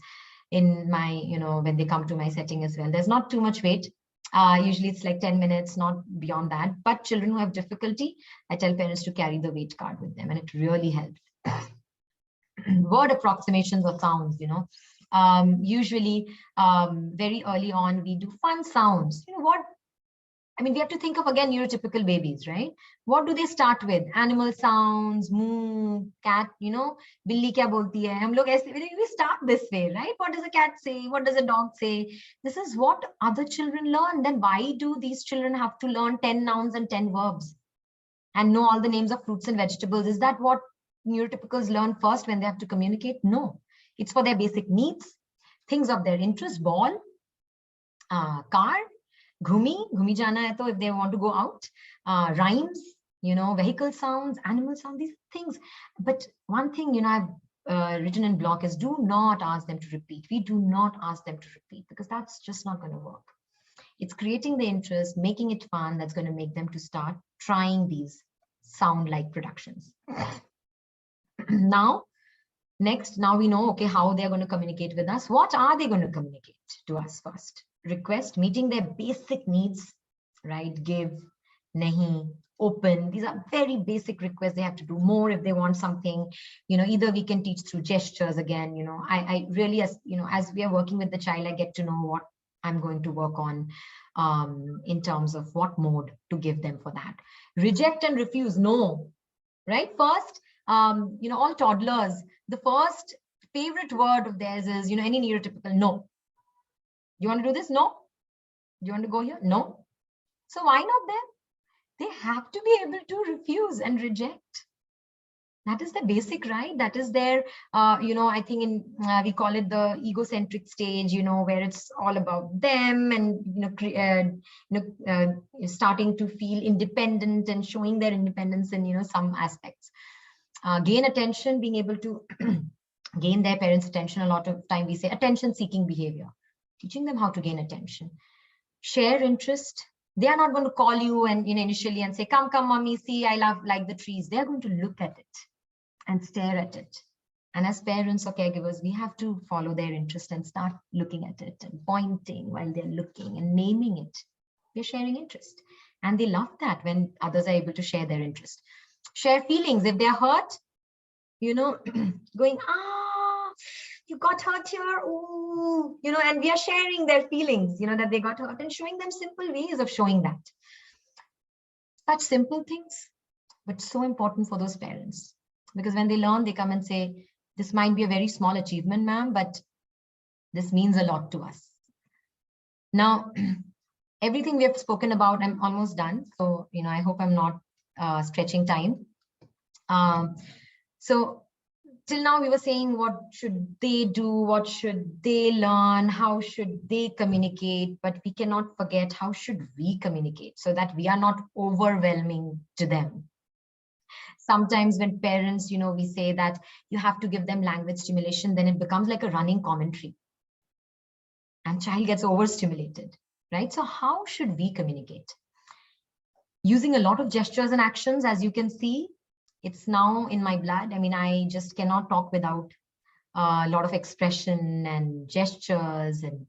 in my, when they come to my setting as well. There's not too much wait. Usually it's like 10 minutes, not beyond that. But children who have difficulty, I tell parents to carry the weight card with them, and it really helps. Word approximations or sounds, usually very early on, we do fun sounds. We have to think of, again, neurotypical babies, right? What do they start with? Animal sounds, moo, cat, billi kya bolti hai? Hum log aise, we start this way, right? What does a cat say? What does a dog say? This is what other children learn. Then why do these children have to learn 10 nouns and 10 verbs and know all the names of fruits and vegetables? Is that what neurotypicals learn first when they have to communicate? No, it's for their basic needs, things of their interest, ball, car, Ghumi jana hai to if they want to go out, rhymes, vehicle sounds, animal sounds, these things. But one thing, I've written in block is do not ask them to repeat. We do not ask them to repeat because that's just not going to work. It's creating the interest, making it fun, that's going to make them to start trying these sound-like productions. Now we know, okay, how they're going to communicate with us. What are they going to communicate to us first? Request, meeting their basic needs, right? Give, nahi, open. These are very basic requests. They have to do more if they want something. Either we can teach through gestures again. I really, as we are working with the child, I get to know what I'm going to work on in terms of what mode to give them for that. Reject and refuse, no, right? First, all toddlers, the first favorite word of theirs is, any neurotypical, no. You want to do this? No. You want to go here? No. So why not them? They have to be able to refuse and reject. That is the basic right. That is their, I think we call it the egocentric stage, where it's all about them and, starting to feel independent and showing their independence in, some aspects. Gain attention, being able to gain their parents' attention. A lot of time we say attention-seeking behavior, teaching them how to gain attention. Share interest. They are not going to call you and initially and say, come, mommy, see, I like the trees. They're going to look at it and stare at it. And as parents or caregivers, we have to follow their interest and start looking at it and pointing while they're looking and naming it. They're sharing interest. And they love that when others are able to share their interest. Share feelings. If they're hurt, going, you got hurt here. Ooh, and we are sharing their feelings, that they got hurt and showing them simple ways of showing that. Such simple things, but so important for those parents. Because when they learn, they come and say, this might be a very small achievement, ma'am, but this means a lot to us. Now, everything we have spoken about, I'm almost done. So, I hope I'm not stretching time. So till now we were saying, what should they do? What should they learn? How should they communicate? But we cannot forget, how should we communicate so that we are not overwhelming to them? Sometimes when parents, we say that you have to give them language stimulation, then it becomes like a running commentary. And child gets overstimulated, right? So how should we communicate? Using a lot of gestures and actions, as you can see, it's now in my blood. I mean, I just cannot talk without a lot of expression and gestures and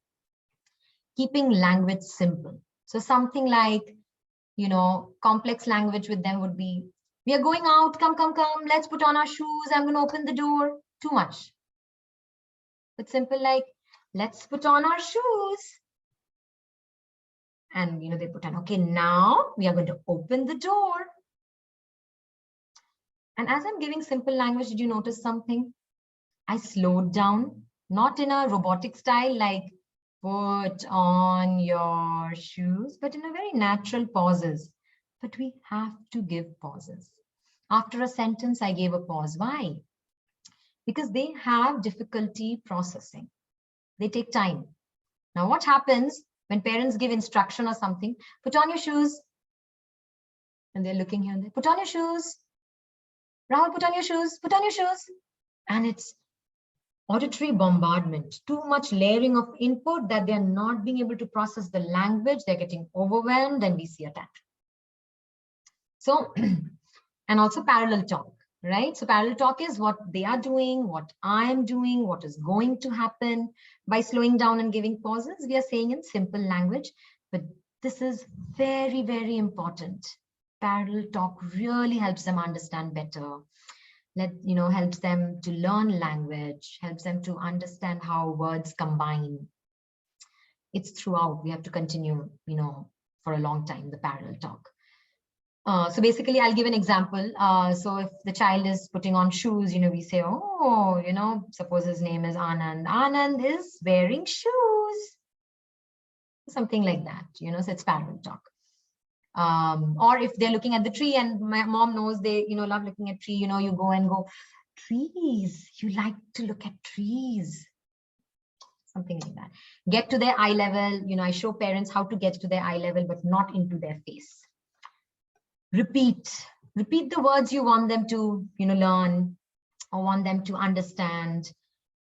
keeping language simple. So something like, complex language with them would be, we are going out, come, let's put on our shoes, I'm going to open the door. Too much. But simple like, let's put on our shoes. And, they put on, okay, now we are going to open the door. And as I'm giving simple language, did you notice something? I slowed down, not in a robotic style, like put on your shoes, but in a very natural pauses. But we have to give pauses. After a sentence, I gave a pause. Why? Because they have difficulty processing. They take time. Now, what happens when parents give instruction or something? Put on your shoes. And they're looking here and there. Put on your shoes. Rahul, put on your shoes. Put on your shoes. And it's auditory bombardment. Too much layering of input that they're not being able to process the language. They're getting overwhelmed and we see a tantrum. So, and also parallel talk, right? So parallel talk is what they are doing, what I am doing, what is going to happen. By slowing down and giving pauses, we are saying in simple language, but this is very, very important. Parallel talk really helps them understand better. Helps them to learn language, helps them to understand how words combine. It's throughout. We have to continue, for a long time, the parallel talk. So basically, I'll give an example. So if the child is putting on shoes, we say, oh, suppose his name is Anand. Anand is wearing shoes. Something like that, so it's parallel talk. Or if they're looking at the tree and my mom knows they, love looking at tree, you go and go, trees, you like to look at trees. Something like that. Get to their eye level. I show parents how to get to their eye level, but not into their face. Repeat the words you want them to, learn or want them to understand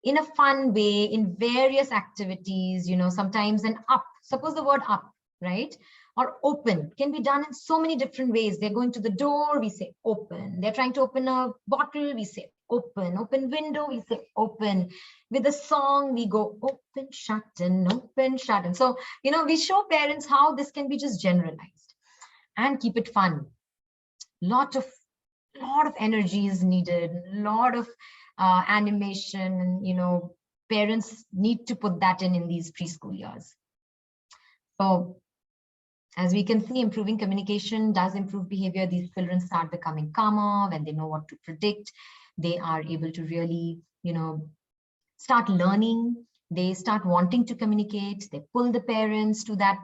in a fun way, in various activities, sometimes an up, suppose the word up, right? Or open can be done in so many different ways. They're going to the door, we say open. They're trying to open a bottle, we say open. Open window, we say open. With a song, we go open, shut, and open, shut. And so, we show parents how this can be just generalized and keep it fun. Lot of energy is needed, a lot of animation, and, parents need to put that in these preschool years. So, as we can see, improving communication does improve behavior. These children start becoming calmer when they know what to predict. They are able to really, start learning, they start wanting to communicate, they pull the parents to that,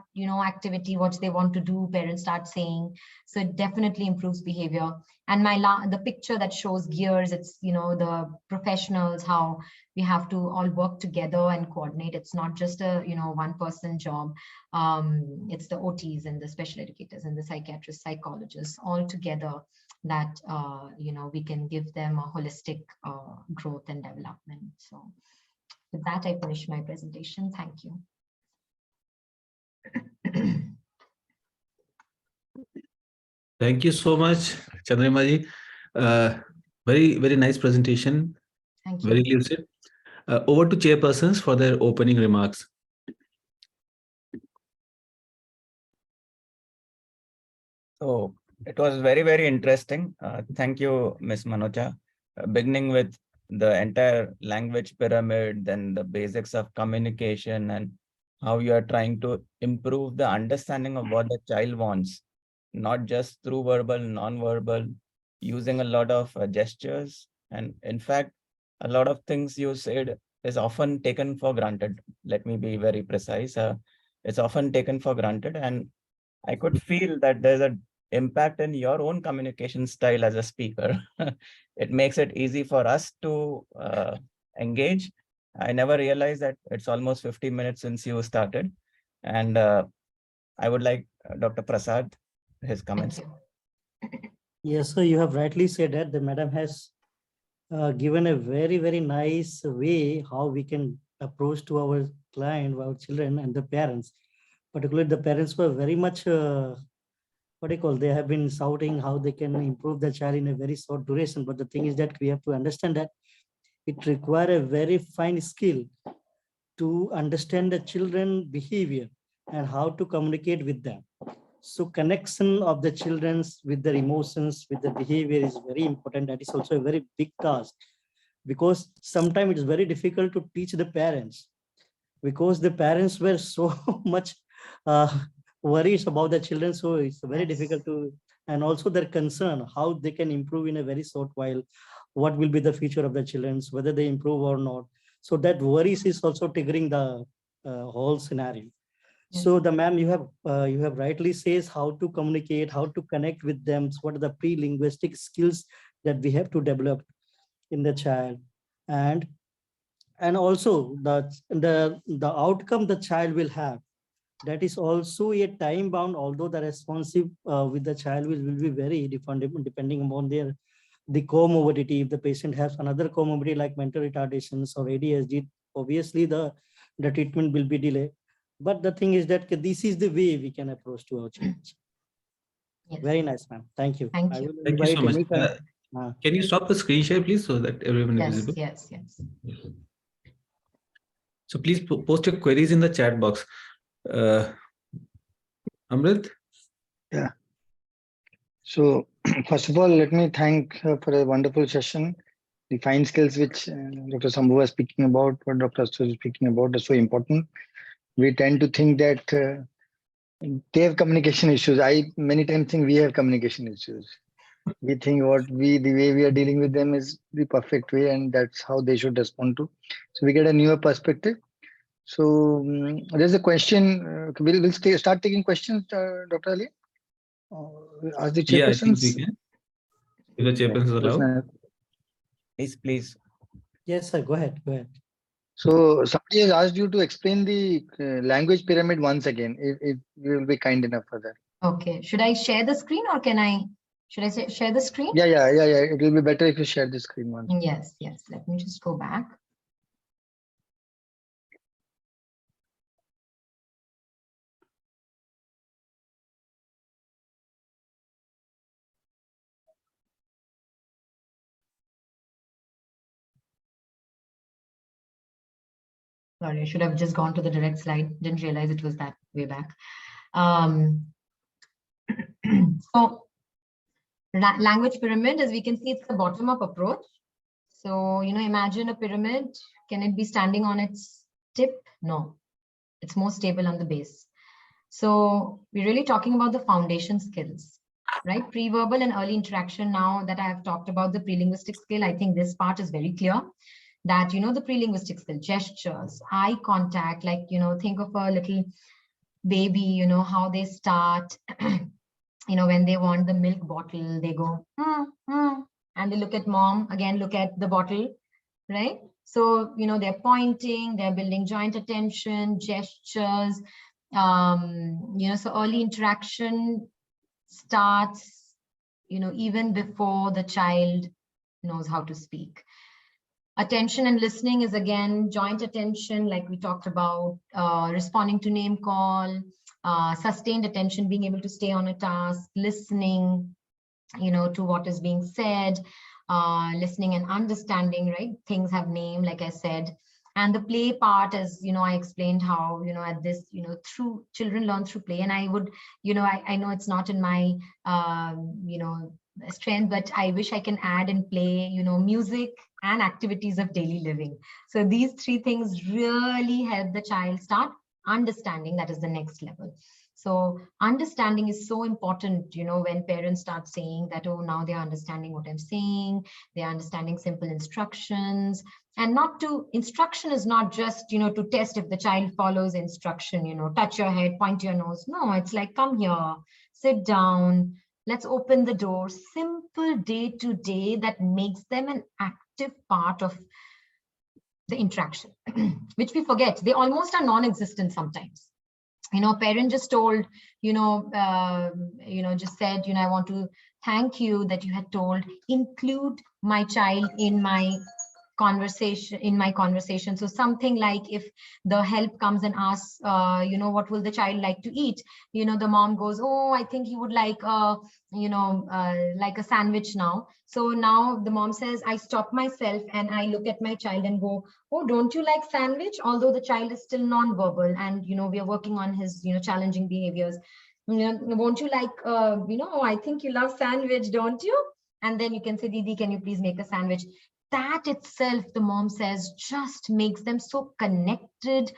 activity, what they want to do, parents start saying. So it definitely improves behavior. And the picture that shows gears, it's, the professionals, how we have to all work together and coordinate. It's not just a, one person job. It's the OTs and the special educators and the psychiatrists, psychologists all together that, we can give them a holistic growth and development. So with that, I finish my presentation. Thank you. Thank you so much, Chandrima ji. Very, very nice presentation. Thank you. Very lucid. Over to chairpersons for their opening remarks. So it was very, very interesting. Thank you, Ms. Manocha. Beginning with the entire language pyramid, then the basics of communication and how you are trying to improve the understanding of what the child wants, not just through verbal, non-verbal, using a lot of gestures. And in fact, a lot of things you said is often taken for granted. Let me be very precise. It's often taken for granted. And I could feel that there's an impact in your own communication style as a speaker. It makes it easy for us to engage. I never realized that it's almost 50 minutes since you started. And I would like Dr. Prasad, his comments. Thank you. Yes, so you have rightly said that the madam has given a very, very nice way how we can approach to our client, our children and the parents. Particularly the parents were very much, they have been shouting how they can improve the child in a very short duration. But the thing is that we have to understand that it requires a very fine skill to understand the children behavior and how to communicate with them. So connection of the children's with their emotions, with the behavior is very important. That is also a very big task, because sometimes it's very difficult to teach the parents, because the parents were so much worries about the children. So it's very difficult to, and also their concern, how they can improve in a very short while, what will be the future of the children, whether they improve or not. So that worries is also triggering the whole scenario. Yes. So the ma'am, you have rightly says how to communicate, how to connect with them. What are the pre-linguistic skills that we have to develop in the child, and also the outcome the child will have. That is also a time bound, although the responsive with the child will be very different depending upon the comorbidity. If the patient has another comorbidity like mental retardations or ADHD, obviously the treatment will be delayed. But the thing is that this is the way we can approach to our children. Yes. Very nice, ma'am. Thank you. Thank I you. will Thank you so much. invite Can you stop the screen share, please, so that everyone is Yes, visible? yes. So please post your queries in the chat box. Amrit? Yeah. So first of all, let me thank for a wonderful session. The fine skills which Dr. Sambhu was speaking about, what Dr. Astur is speaking about, are so important. We tend to think that they have communication issues. I many times think we have communication issues. We think the way we are dealing with them is the perfect way, and that's how they should respond to. So we get a newer perspective. So there's a question. We'll start taking questions, Dr. Ali. Ask the Yeah, I think we chairpersons. can. If the chairperson is allowed. Please. Yes, sir. Go ahead. So somebody has asked you to explain the language pyramid once again, if you will be kind enough for that. Okay. Should I share the screen, or should I share the screen? Yeah. It will be better if you share the screen once. Yes. Let me just go back. Sorry, I should have just gone to the direct slide. Didn't realize it was that way back. So language pyramid, as we can see, it's a bottom-up approach. So, imagine a pyramid. Can it be standing on its tip? No, it's more stable on the base. So we're really talking about the foundation skills, right? Pre-verbal and early interaction. Now that I have talked about the pre-linguistic skill, I think this part is very clear. that, the pre-linguistic skill, gestures, eye contact, like, think of a little baby, how they start, when they want the milk bottle, they go, and they look at mom, again, look at the bottle, right? So, they're pointing, they're building joint attention, gestures, so early interaction starts, even before the child knows how to speak. Attention and listening is again joint attention, like we talked about, responding to name call, sustained attention, being able to stay on a task, listening, to what is being said, listening and understanding, right? Things have name, like I said. And the play part is, I explained how, at this, through children learn through play. And I would, I know it's not in my, strength, but I wish I can add in play, music and activities of daily living. So these three things really help the child start understanding. That is the next level. So understanding is so important, when parents start saying that, oh, now they're understanding what I'm saying, they're understanding simple instructions. And instruction is not just, to test if the child follows instruction, touch your head, point your nose. No, it's like, come here, sit down, let's open the door. Simple day to day that makes them an active part of the interaction, which we forget. They almost are non-existent sometimes. Parent just told, just said, I want to thank you that you had told, include my child in my conversation. So something like, if the help comes and asks, what will the child like to eat? The mom goes, oh, I think he would like, like a sandwich now. So now the mom says, I stop myself and I look at my child and go, oh, don't you like sandwich? Although the child is still non-verbal and, we are working on his, challenging behaviors. Won't you like, I think you love sandwich, don't you? And then you can say, Didi, can you please make a sandwich? That itself, the mom says, just makes them so connected,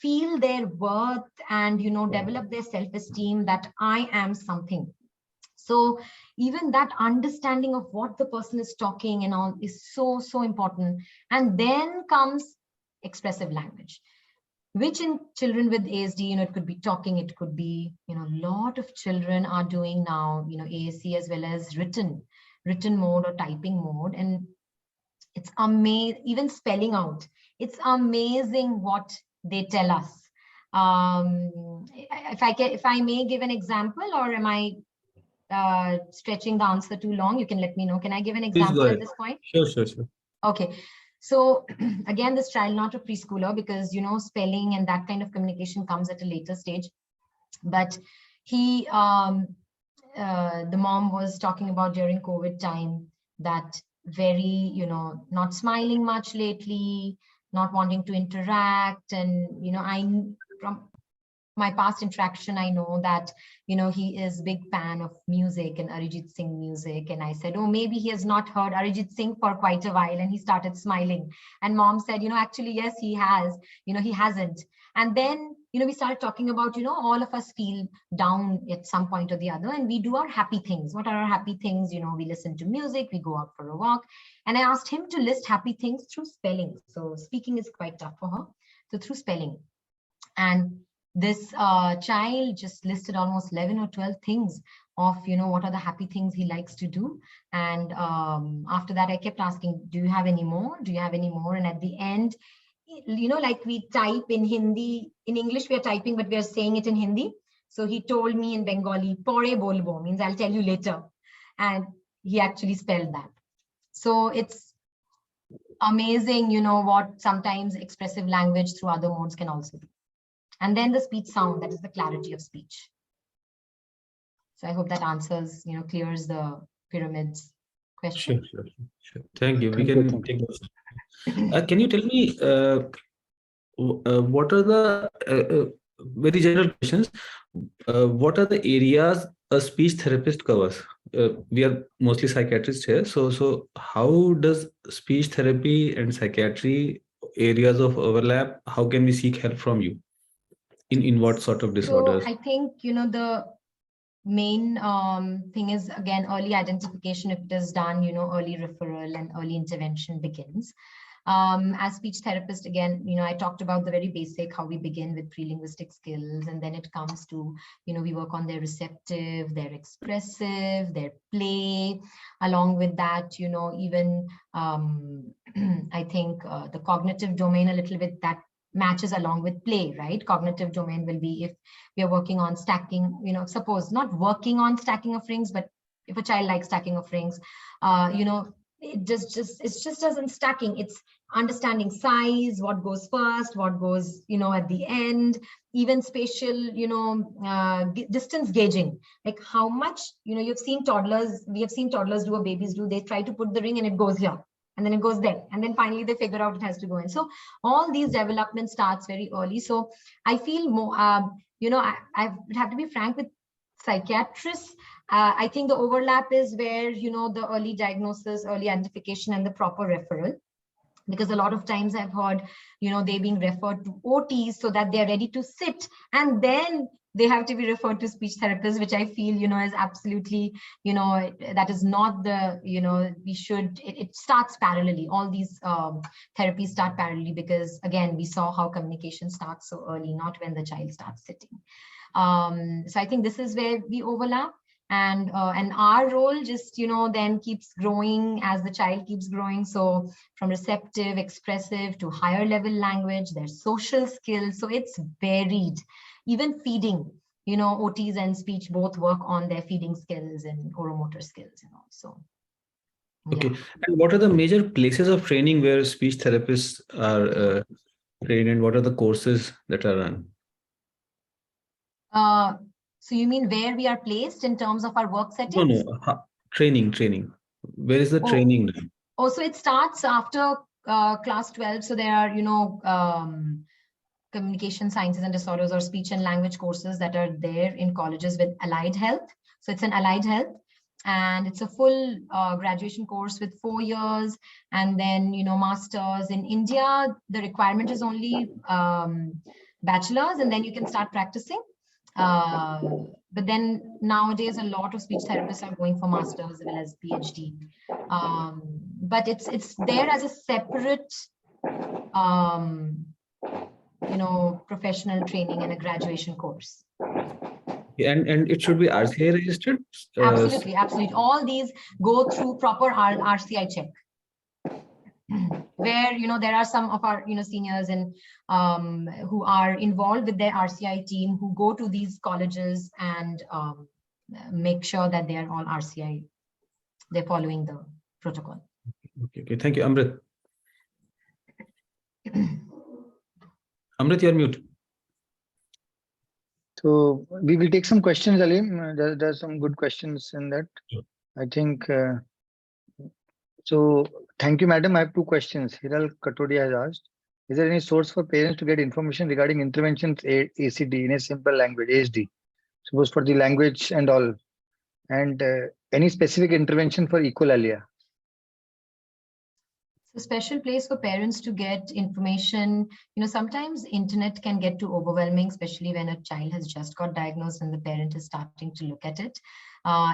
feel their worth, and, develop their self-esteem that I am something. So even that understanding of what the person is talking and all is so, so important. And then comes expressive language, which in children with ASD, it could be talking, it could be, a lot of children are doing now, ASC as well as written mode or typing mode. And it's amazing, even spelling out. It's amazing what they tell us. If I may give an example, or am I stretching the answer too long? You can let me know. Can I give an example at this point? Sure. Okay. So again, this child, not a preschooler, because, spelling and that kind of communication comes at a later stage. But he, the mom was talking about during COVID time that very, not smiling much lately, not wanting to interact. And, from my past interaction, I know that, he is a big fan of music and Arijit Singh music. And I said, oh, maybe he has not heard Arijit Singh for quite a while. And he started smiling. And mom said, actually, yes, he has, he hasn't. And then, we started talking about, all of us feel down at some point or the other, and we do our happy things. What are our happy things? We listen to music, we go out for a walk. And I asked him to list happy things through spelling. So speaking is quite tough for her. So through spelling. And this child just listed almost 11 or 12 things of, what are the happy things he likes to do. And after that, I kept asking, do you have any more? Do you have any more? And at the end, like we type in Hindi, in English, we are typing, but we are saying it in Hindi. So he told me in Bengali, pore bolbo, means I'll tell you later. And he actually spelled that. So it's amazing, what sometimes expressive language through other modes can also do. And then the speech sound, that is the clarity of speech. So I hope that answers, clears the pyramids question. Sure. Thank you. We can take this. Can you tell me what are the very general questions? What are the areas a speech therapist covers? We are mostly psychiatrists here. So how does speech therapy and psychiatry areas of overlap? How can we seek help from you? In what sort of disorders? So I think, the main thing is, again, early identification. If it is done, early referral and early intervention begins. As speech therapist, again, I talked about the very basic, how we begin with pre-linguistic skills, and then it comes to, we work on their receptive, their expressive, their play. Along with that, even I think the cognitive domain a little bit that matches along with play, right? Cognitive domain will be if we are working on stacking, suppose not working on stacking of rings, but if a child likes stacking of rings, it just doesn't stacking. It's understanding size, what goes first, what goes, at the end, even spatial, distance gauging, like how much, you've seen toddlers, we have seen toddlers do, or babies do, they try to put the ring and it goes here, and then it goes there, and then finally they figure out it has to go in. So all these development starts very early. So I feel more, I would have to be frank with psychiatrists. I think the overlap is where, the early diagnosis, early identification, and the proper referral. Because a lot of times I've heard, they being referred to OTs so that they're ready to sit, and then they have to be referred to speech therapists, which I feel, is absolutely, that is not the, we should, it starts parallelly. All these therapies start parallelly, because again, we saw how communication starts so early, not when the child starts sitting. So I think this is where we overlap. And our role just, then keeps growing as the child keeps growing. So from receptive, expressive to higher level language, their social skills. So it's varied. Even feeding, OTs and speech both work on their feeding skills and oromotor skills, so. Yeah. Okay. And what are the major places of training where speech therapists are trained, and what are the courses that are run? So you mean where we are placed in terms of our work settings? No. Training. Where is the training done? Oh, so it starts after class 12. So there are, communication sciences and disorders or speech and language courses that are there in colleges with allied health. So it's an allied health, and it's a full graduation course with 4 years, and then, masters. In India, the requirement is only bachelor's, and then you can start practicing. But then nowadays, a lot of speech therapists are going for masters as well as PhD. But it's there as a separate, professional training and a graduation course. And it should be RCI registered? Absolutely. All these go through proper RCI check. Where, there are some of our, seniors and who are involved with their RCI team, who go to these colleges and make sure that they are all RCI, they're following the protocol. Okay. Thank you, Amrit. Amrit, you're mute. So we will take some questions, Alim. There's some good questions in that. Sure. I think. So thank you, madam. I have 2 questions. Hiral Katodia has asked, is there any source for parents to get information regarding interventions ACD in a simple language, ASD, suppose for the language and all, and any specific intervention for echolalia? It's a special place for parents to get information. Sometimes internet can get too overwhelming, especially when a child has just got diagnosed and the parent is starting to look at it.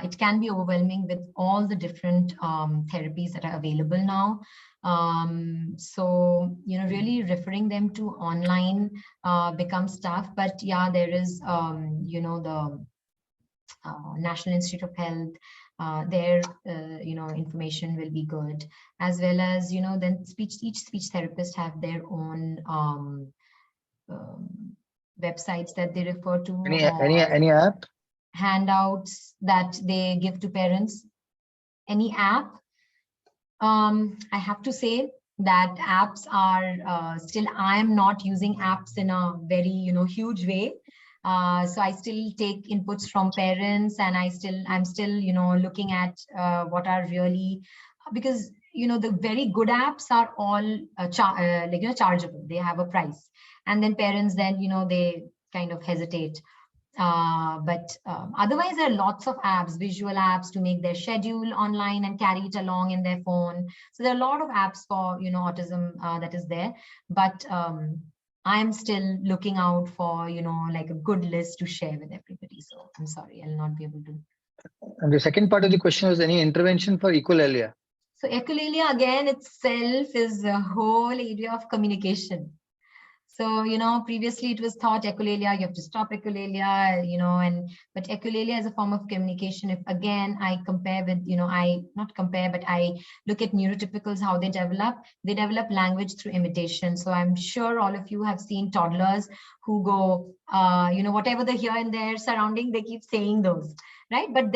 It can be overwhelming with all the different therapies that are available now. So, really referring them to online becomes tough. But yeah, there is, the National Institute of Health. Their information will be good, as well as then each speech therapist have their own websites that they refer to, Any app, handouts that they give to parents. Any app, I have to say that apps are still, I am not using apps in a very huge way. So I still take inputs from parents, and I'm still looking at what are really, because the very good apps are all chargeable. They have a price, and then parents then they kind of hesitate. But otherwise, there are lots of apps, visual apps to make their schedule online and carry it along in their phone. So there are a lot of apps for autism that is there, but I'm still looking out for, like a good list to share with everybody. So I'm sorry, I'll not be able to. And the second part of the question was any intervention for echolalia? So echolalia again itself is a whole area of communication. So, previously it was thought echolalia, you have to stop echolalia, but echolalia is a form of communication. If again, I compare with, not compare, but I look at neurotypicals, how they develop language through imitation. So I'm sure all of you have seen toddlers who go, whatever they hear in their surrounding, they keep saying those, right? But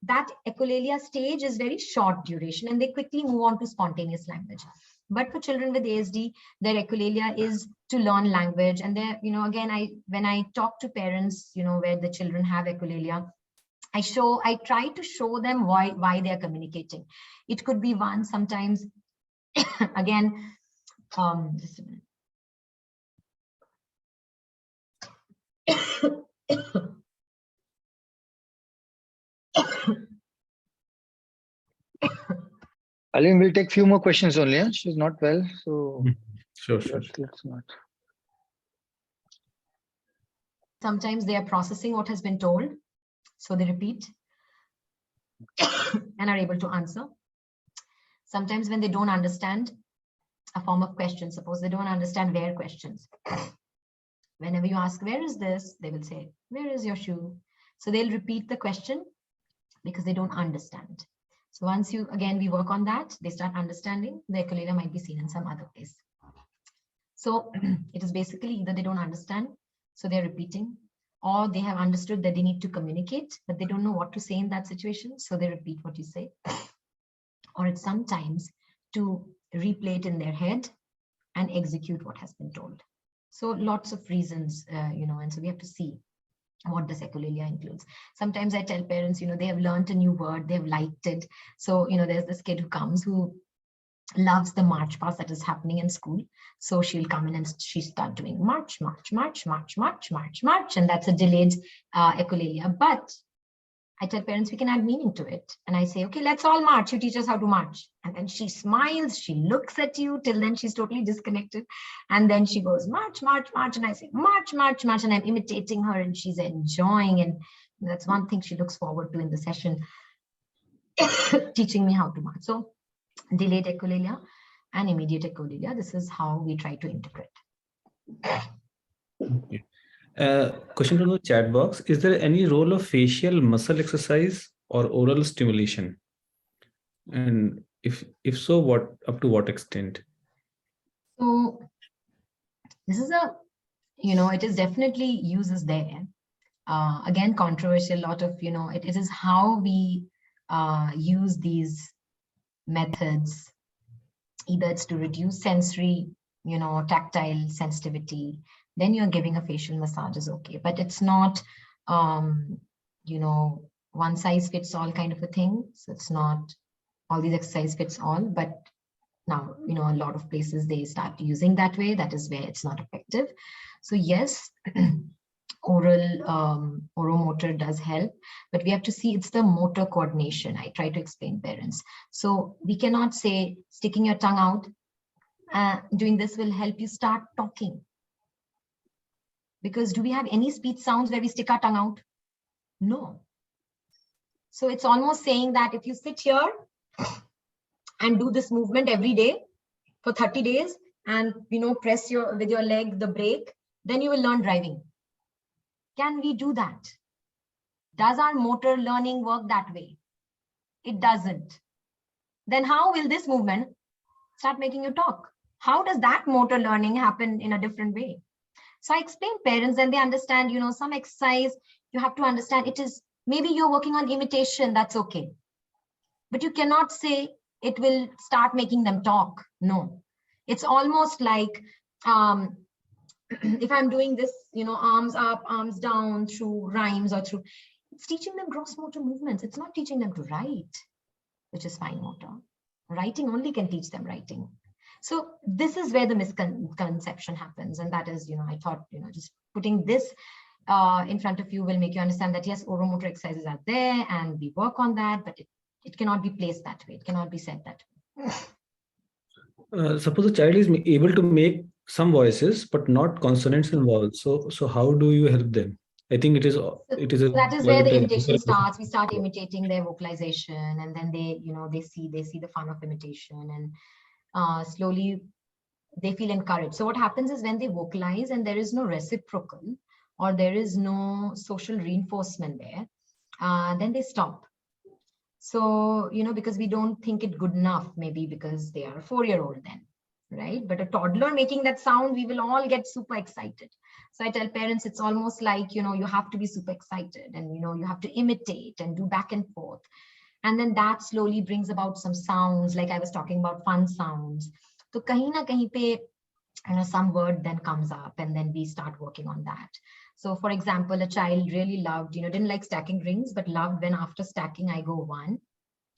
that echolalia stage is very short duration and they quickly move on to spontaneous language. But for children with ASD, their echolalia is to learn language. And there, again, when I talk to parents, where the children have echolalia, I try to show them why they're communicating. It could be one, sometimes, again, just a minute. Alim will take few more questions only. Yeah? She's not well, so Sure. let's not. Sometimes they are processing what has been told, so they repeat and are able to answer. Sometimes when they don't understand a form of question, suppose they don't understand where questions. Whenever you ask, where is this? They will say, where is your shoe? So they'll repeat the question because they don't understand. So once we work on that, they start understanding, the echolalia might be seen in some other place. So it is basically either they don't understand, so they're repeating, or they have understood that they need to communicate, but they don't know what to say in that situation, so they repeat what you say. Or it's sometimes to replay it in their head and execute what has been told. So lots of reasons, and so we have to see what this echolalia includes. Sometimes I tell parents, they have learned a new word, they've liked it. So, there's this kid who comes who loves the march past that is happening in school. So she'll come in and she start doing march, march, march, march, march, march, march. And that's a delayed echolalia. But I tell parents we can add meaning to it. And I say, okay, let's all march. You teach us how to march. And then she smiles, she looks at you. Till then she's totally disconnected. And then she goes, march, march, march. And I say, march, march, march. And I'm imitating her and she's enjoying. And that's one thing she looks forward to in the session, teaching me how to march. So delayed echolalia and immediate echolalia, this is how we try to interpret. Okay. Question from the chat box. Is there any role of facial muscle exercise or oral stimulation? And if so, up to what extent? So this is it is definitely uses there. Again, controversial, lot of, it is how we use these methods. Either it's to reduce sensory, tactile sensitivity, then you're giving a facial massage is okay. But it's not, one size fits all kind of a thing. So it's not all these exercise fits all, but now, a lot of places they start using that way. That is where it's not effective. So yes, oromotor does help, but we have to see it's the motor coordination. I try to explain parents. So we cannot say sticking your tongue out, doing this will help you start talking. Because do we have any speech sounds where we stick our tongue out? No. So it's almost saying that if you sit here and do this movement every day for 30 days and, press with your leg the brake, then you will learn driving. Can we do that? Does our motor learning work that way? It doesn't. Then how will this movement start making you talk? How does that motor learning happen in a different way? So I explain parents and they understand, some exercise, you have to understand it is, maybe you're working on imitation, that's okay. But you cannot say it will start making them talk. No, it's almost like, if I'm doing this, arms up, arms down through rhymes or through, it's teaching them gross motor movements. It's not teaching them to write, which is fine motor. Writing only can teach them writing. So this is where the misconception happens. And that is, I thought, just putting this in front of you will make you understand that yes, oromotor exercises are there and we work on that, but it cannot be placed that way. It cannot be said that way. Suppose the child is able to make some voices, but not consonants and vowels. So how do you help them? I think it is So a that is where the quite a- imitation starts. We start imitating their vocalization, and then they see the fun of imitation, and slowly they feel encouraged. So what happens is when they vocalize and there is no reciprocal or there is no social reinforcement there, then they stop. So, because we don't think it good enough, maybe because they are a 4-year-old then, right? But a toddler making that sound, we will all get super excited. So I tell parents, it's almost like, you have to be super excited and, you have to imitate and do back and forth. And then that slowly brings about some sounds, like I was talking about fun sounds. So kahin na kahin pe, some word then comes up and then we start working on that. So for example, a child really loved, didn't like stacking rings, but loved when after stacking, I go 1,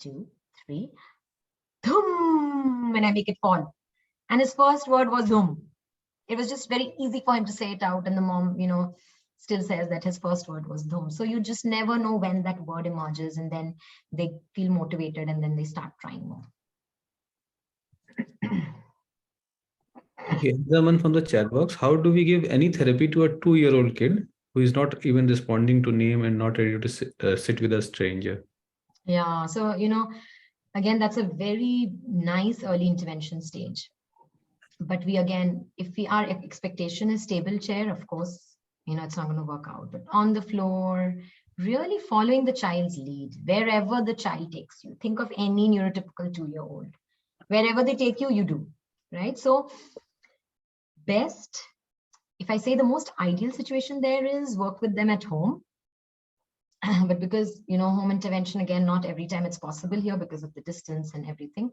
2, 3, dhum, and I make it fall. And his first word was dhum. It was just very easy for him to say it out. And the mom, still says that his first word was dhum. So you just never know when that word emerges, and then they feel motivated and then they start trying more. Okay, someone from the chat box. How do we give any therapy to a 2-year-old kid who is not even responding to name and not ready to sit with a stranger? Yeah. So, again, that's a very nice early intervention stage. But if our expectation is stable chair, of course, it's not going to work out. But on the floor, really following the child's lead, wherever the child takes you. Think of any neurotypical 2-year-old. Wherever they take you, you do, right? So best, if I say the most ideal situation there is work with them at home. But because, home intervention, again, not every time it's possible here because of the distance and everything.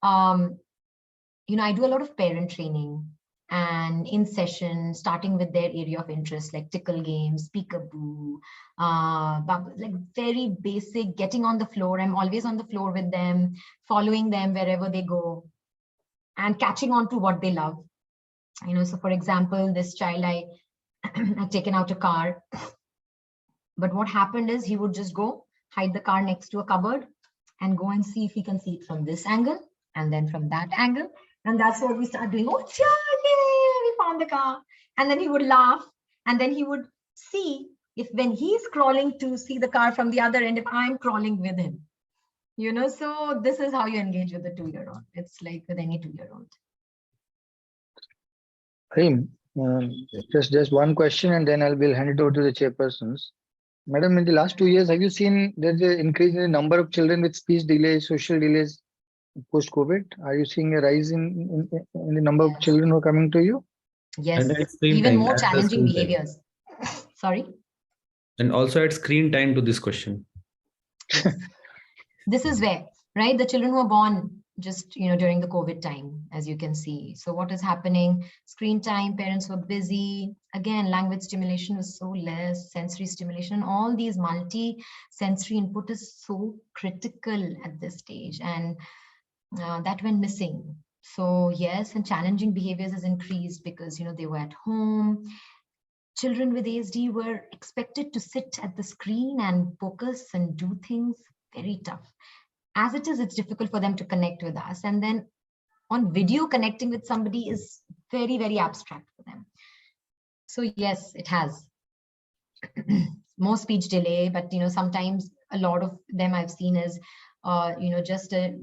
I do a lot of parent training and in session, starting with their area of interest, like tickle games, peekaboo, like very basic, getting on the floor. I'm always on the floor with them, following them wherever they go and catching on to what they love. So for example, this child, I had taken out a car, but what happened is he would just go hide the car next to a cupboard and go and see if he can see it from this angle and then from that angle. And that's what we start doing. Oh, Charlie, we found the car. And then he would laugh. And then he would see if when he's crawling to see the car from the other end, if I'm crawling with him. So this is how you engage with a 2-year-old. It's like with any 2-year-old. Harim, just one question and then will hand it over to the chairpersons. Madam, in the last 2 years, have you seen there's an increase in the number of children with speech delays, social delays post-COVID? Are you seeing a rise in the number of children who are coming to you? Yes, And at screen even time, more at the challenging screen time. behaviors. Sorry? And also at screen time to this question. Yes. This is where, right? The children who are born just, during the COVID time, as you can see. So what is happening? Screen time, parents were busy. Again, language stimulation was so less, sensory stimulation, all these multi-sensory input is so critical at this stage. And that went missing. So yes, and challenging behaviors has increased because, they were at home. Children with ASD were expected to sit at the screen and focus and do things. Very tough. As it is, it's difficult for them to connect with us. And then on video, connecting with somebody is very, very abstract for them. So yes, it has. More speech delay, but, sometimes a lot of them I've seen is, just a,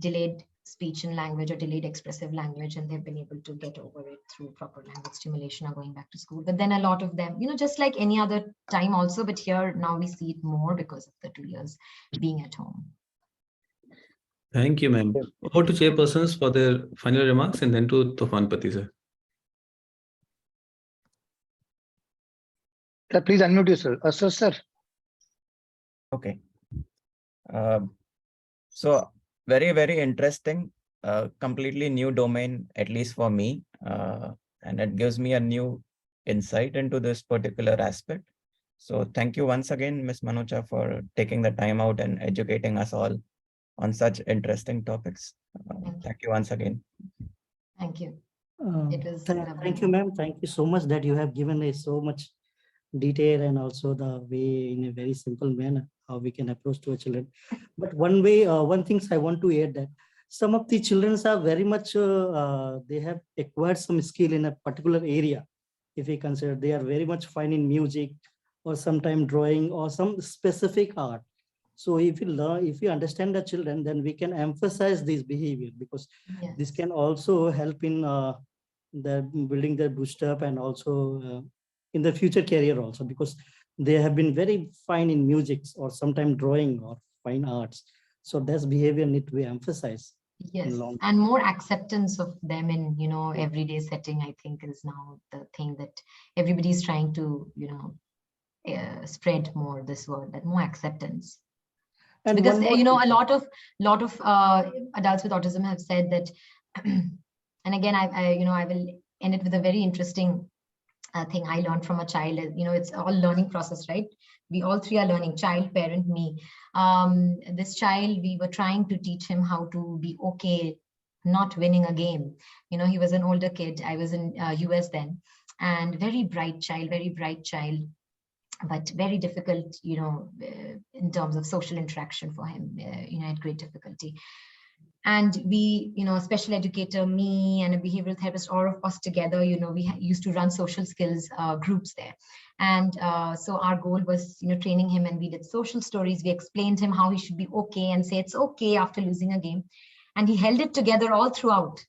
delayed speech and language or delayed expressive language, and they've been able to get over it through proper language stimulation or going back to school. But then a lot of them, just like any other time also, but here now we see it more because of the 2 years being at home. Thank you, ma'am. Over to chairpersons for their final remarks and then to Tufan Pati, sir. Please unmute yourself. Sir. Okay. So very, very interesting, completely new domain, at least for me. And it gives me a new insight into this particular aspect. So thank you once again, Ms. Manocha, for taking the time out and educating us all on such interesting topics. Thank you once again. Thank you. Thank you, ma'am. Thank you so much that you have given us so much detail and also the way in a very simple manner how we can approach to a children. But one thing I want to add that some of the children are very much they have acquired some skill in a particular area, if we consider, they are very much fine in music or sometime drawing or some specific art. So if you learn, if you understand the children, then we can emphasize this behavior, because this Yes. can also help in the building their boost up, and also in the future career also, because they have been very fine in music or sometime drawing or fine arts. So that's behavior need to be emphasized. Yes, long and more acceptance of them in, everyday setting, I think, is now the thing that everybody's trying to, spread more this word, that more acceptance. And Because, one more a lot of adults with autism have said that, and again, I will end it with a very interesting thing I learned from a child. It's all learning process, right? We all three are learning, child, parent, me. This child, we were trying to teach him how to be okay not winning a game. He was an older kid. I was in US then, and very bright child, but very difficult, in terms of social interaction for him. Had great difficulty. And we, a special educator, me and a behavioral therapist, all of us together, we used to run social skills groups there. And so our goal was, training him, and we did social stories. We explained him how he should be okay and say it's okay after losing a game. And he held it together all throughout.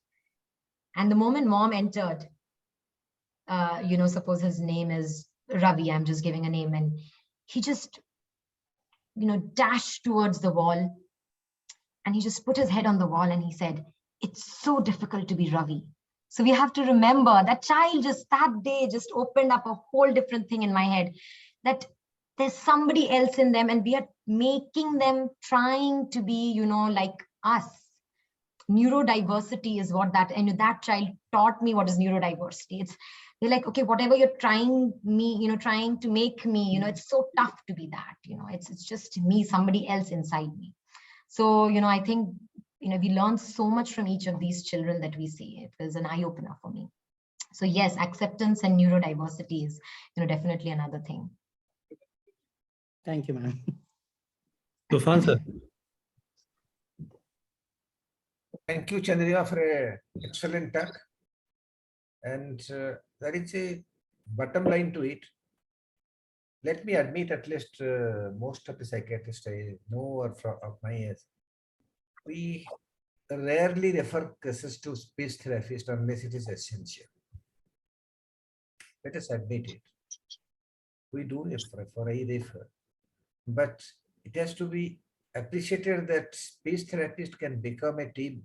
And the moment mom entered, suppose his name is Ravi, I'm just giving a name, and he just, dashed towards the wall. And he just put his head on the wall and he said, "It's so difficult to be Ravi." So we have to remember that child just that day just opened up a whole different thing in my head, that there's somebody else in them and we are making them trying to be, like us. Neurodiversity is what that child taught me what is neurodiversity. They're like, okay, whatever you're trying to make me, it's so tough to be that, it's just me, somebody else inside me. So, I think, we learn so much from each of these children that we see. It was an eye-opener for me. So yes, acceptance and neurodiversity is, definitely another thing. Thank you, ma'am. Tufan sir. Thank you, Chandrika, for an excellent talk. And there is a bottom line to it. Let me admit, at least most of the psychiatrists I know or of my age, we rarely refer cases to speech therapist unless it is essential. Let us admit it. We do refer, I refer. But it has to be appreciated that speech therapist can become a team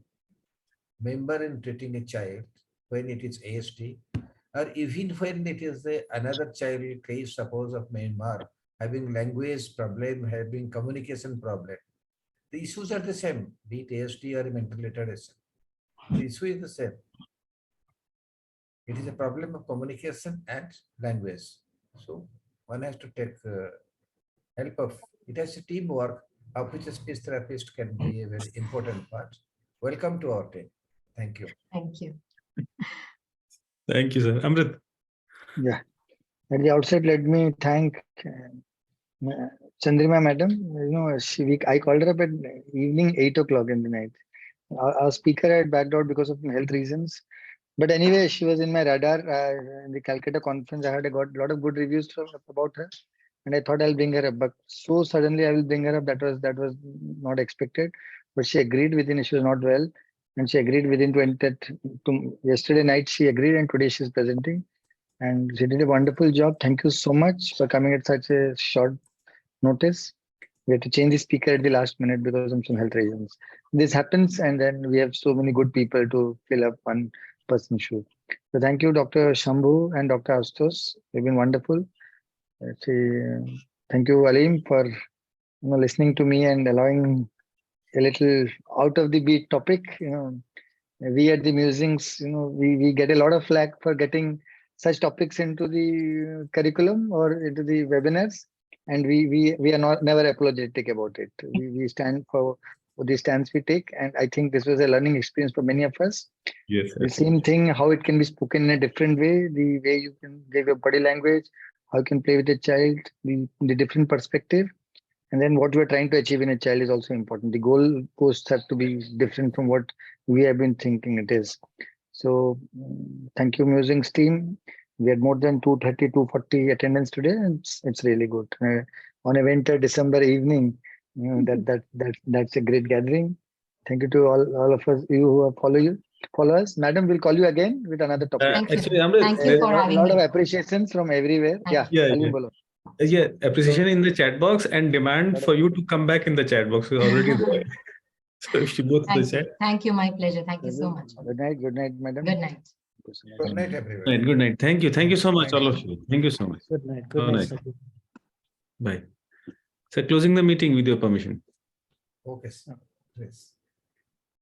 member in treating a child when it is ASD, or even when it is another child case, suppose of Myanmar, having language problem, having communication problem. The issues are the same, be it ASD or mental retardation. The issue is the same. It is a problem of communication and language. So one has to take help of, it has a teamwork, of which a speech therapist can be a very important part. Welcome to our team. Thank you. Thank you. Thank you, sir. Amrit. Yeah. At the outset, let me thank Chandrima madam. I called her up at evening 8 o'clock in the night. Our speaker had backed out because of health reasons. But anyway, she was in my radar. In the Calcutta conference, I got a lot of good reviews about her. And I thought I'll bring her up. But so suddenly I will bring her up. That was not expected. But she agreed within, she was not well. And she agreed within 20, yesterday night she agreed, and today she's presenting. And she did a wonderful job. Thank you so much for coming at such a short notice. We had to change the speaker at the last minute because of some health reasons. This happens, and then we have so many good people to fill up one person's shoe. So thank you, Dr. Shambhu and Dr. Astos. They've been wonderful. Thank you, Alim, for listening to me and allowing a little out of the beat topic. We at the musings, we get a lot of flack for getting such topics into the curriculum or into the webinars, and we are never apologetic about it. We stand for the stance we take, and I think this was a learning experience for many of us. Yes. The same thing, how it can be spoken in a different way, the way you can give your body language, how you can play with a child, the different perspective. And then what we're trying to achieve in a child is also important. The goal posts have to be different from what we have been thinking it is. So thank you, Musings team. We had more than 230, 240 attendance today. And it's really good. On a winter December evening, that's a great gathering. Thank you to all of us, you who follow us. Madam, we'll call you again with another topic. Thank you. Actually, Amrit, Thank you for A having lot of me. appreciations from everywhere. Thank Yeah, you. Yeah, Salim yeah. bolo. Yeah, appreciation in the chat box and demand for you to come back in the chat box is already there. So if you go to the Thank chat. you. Thank you. My pleasure. Thank you so much. Good night, madam. Good night. Good night, everybody. Good night. Thank you. Thank you so much, all of you. Thank you so much. Good night. Have a nice sir. day. Bye. So closing the meeting with your permission. Okay, sir. Please.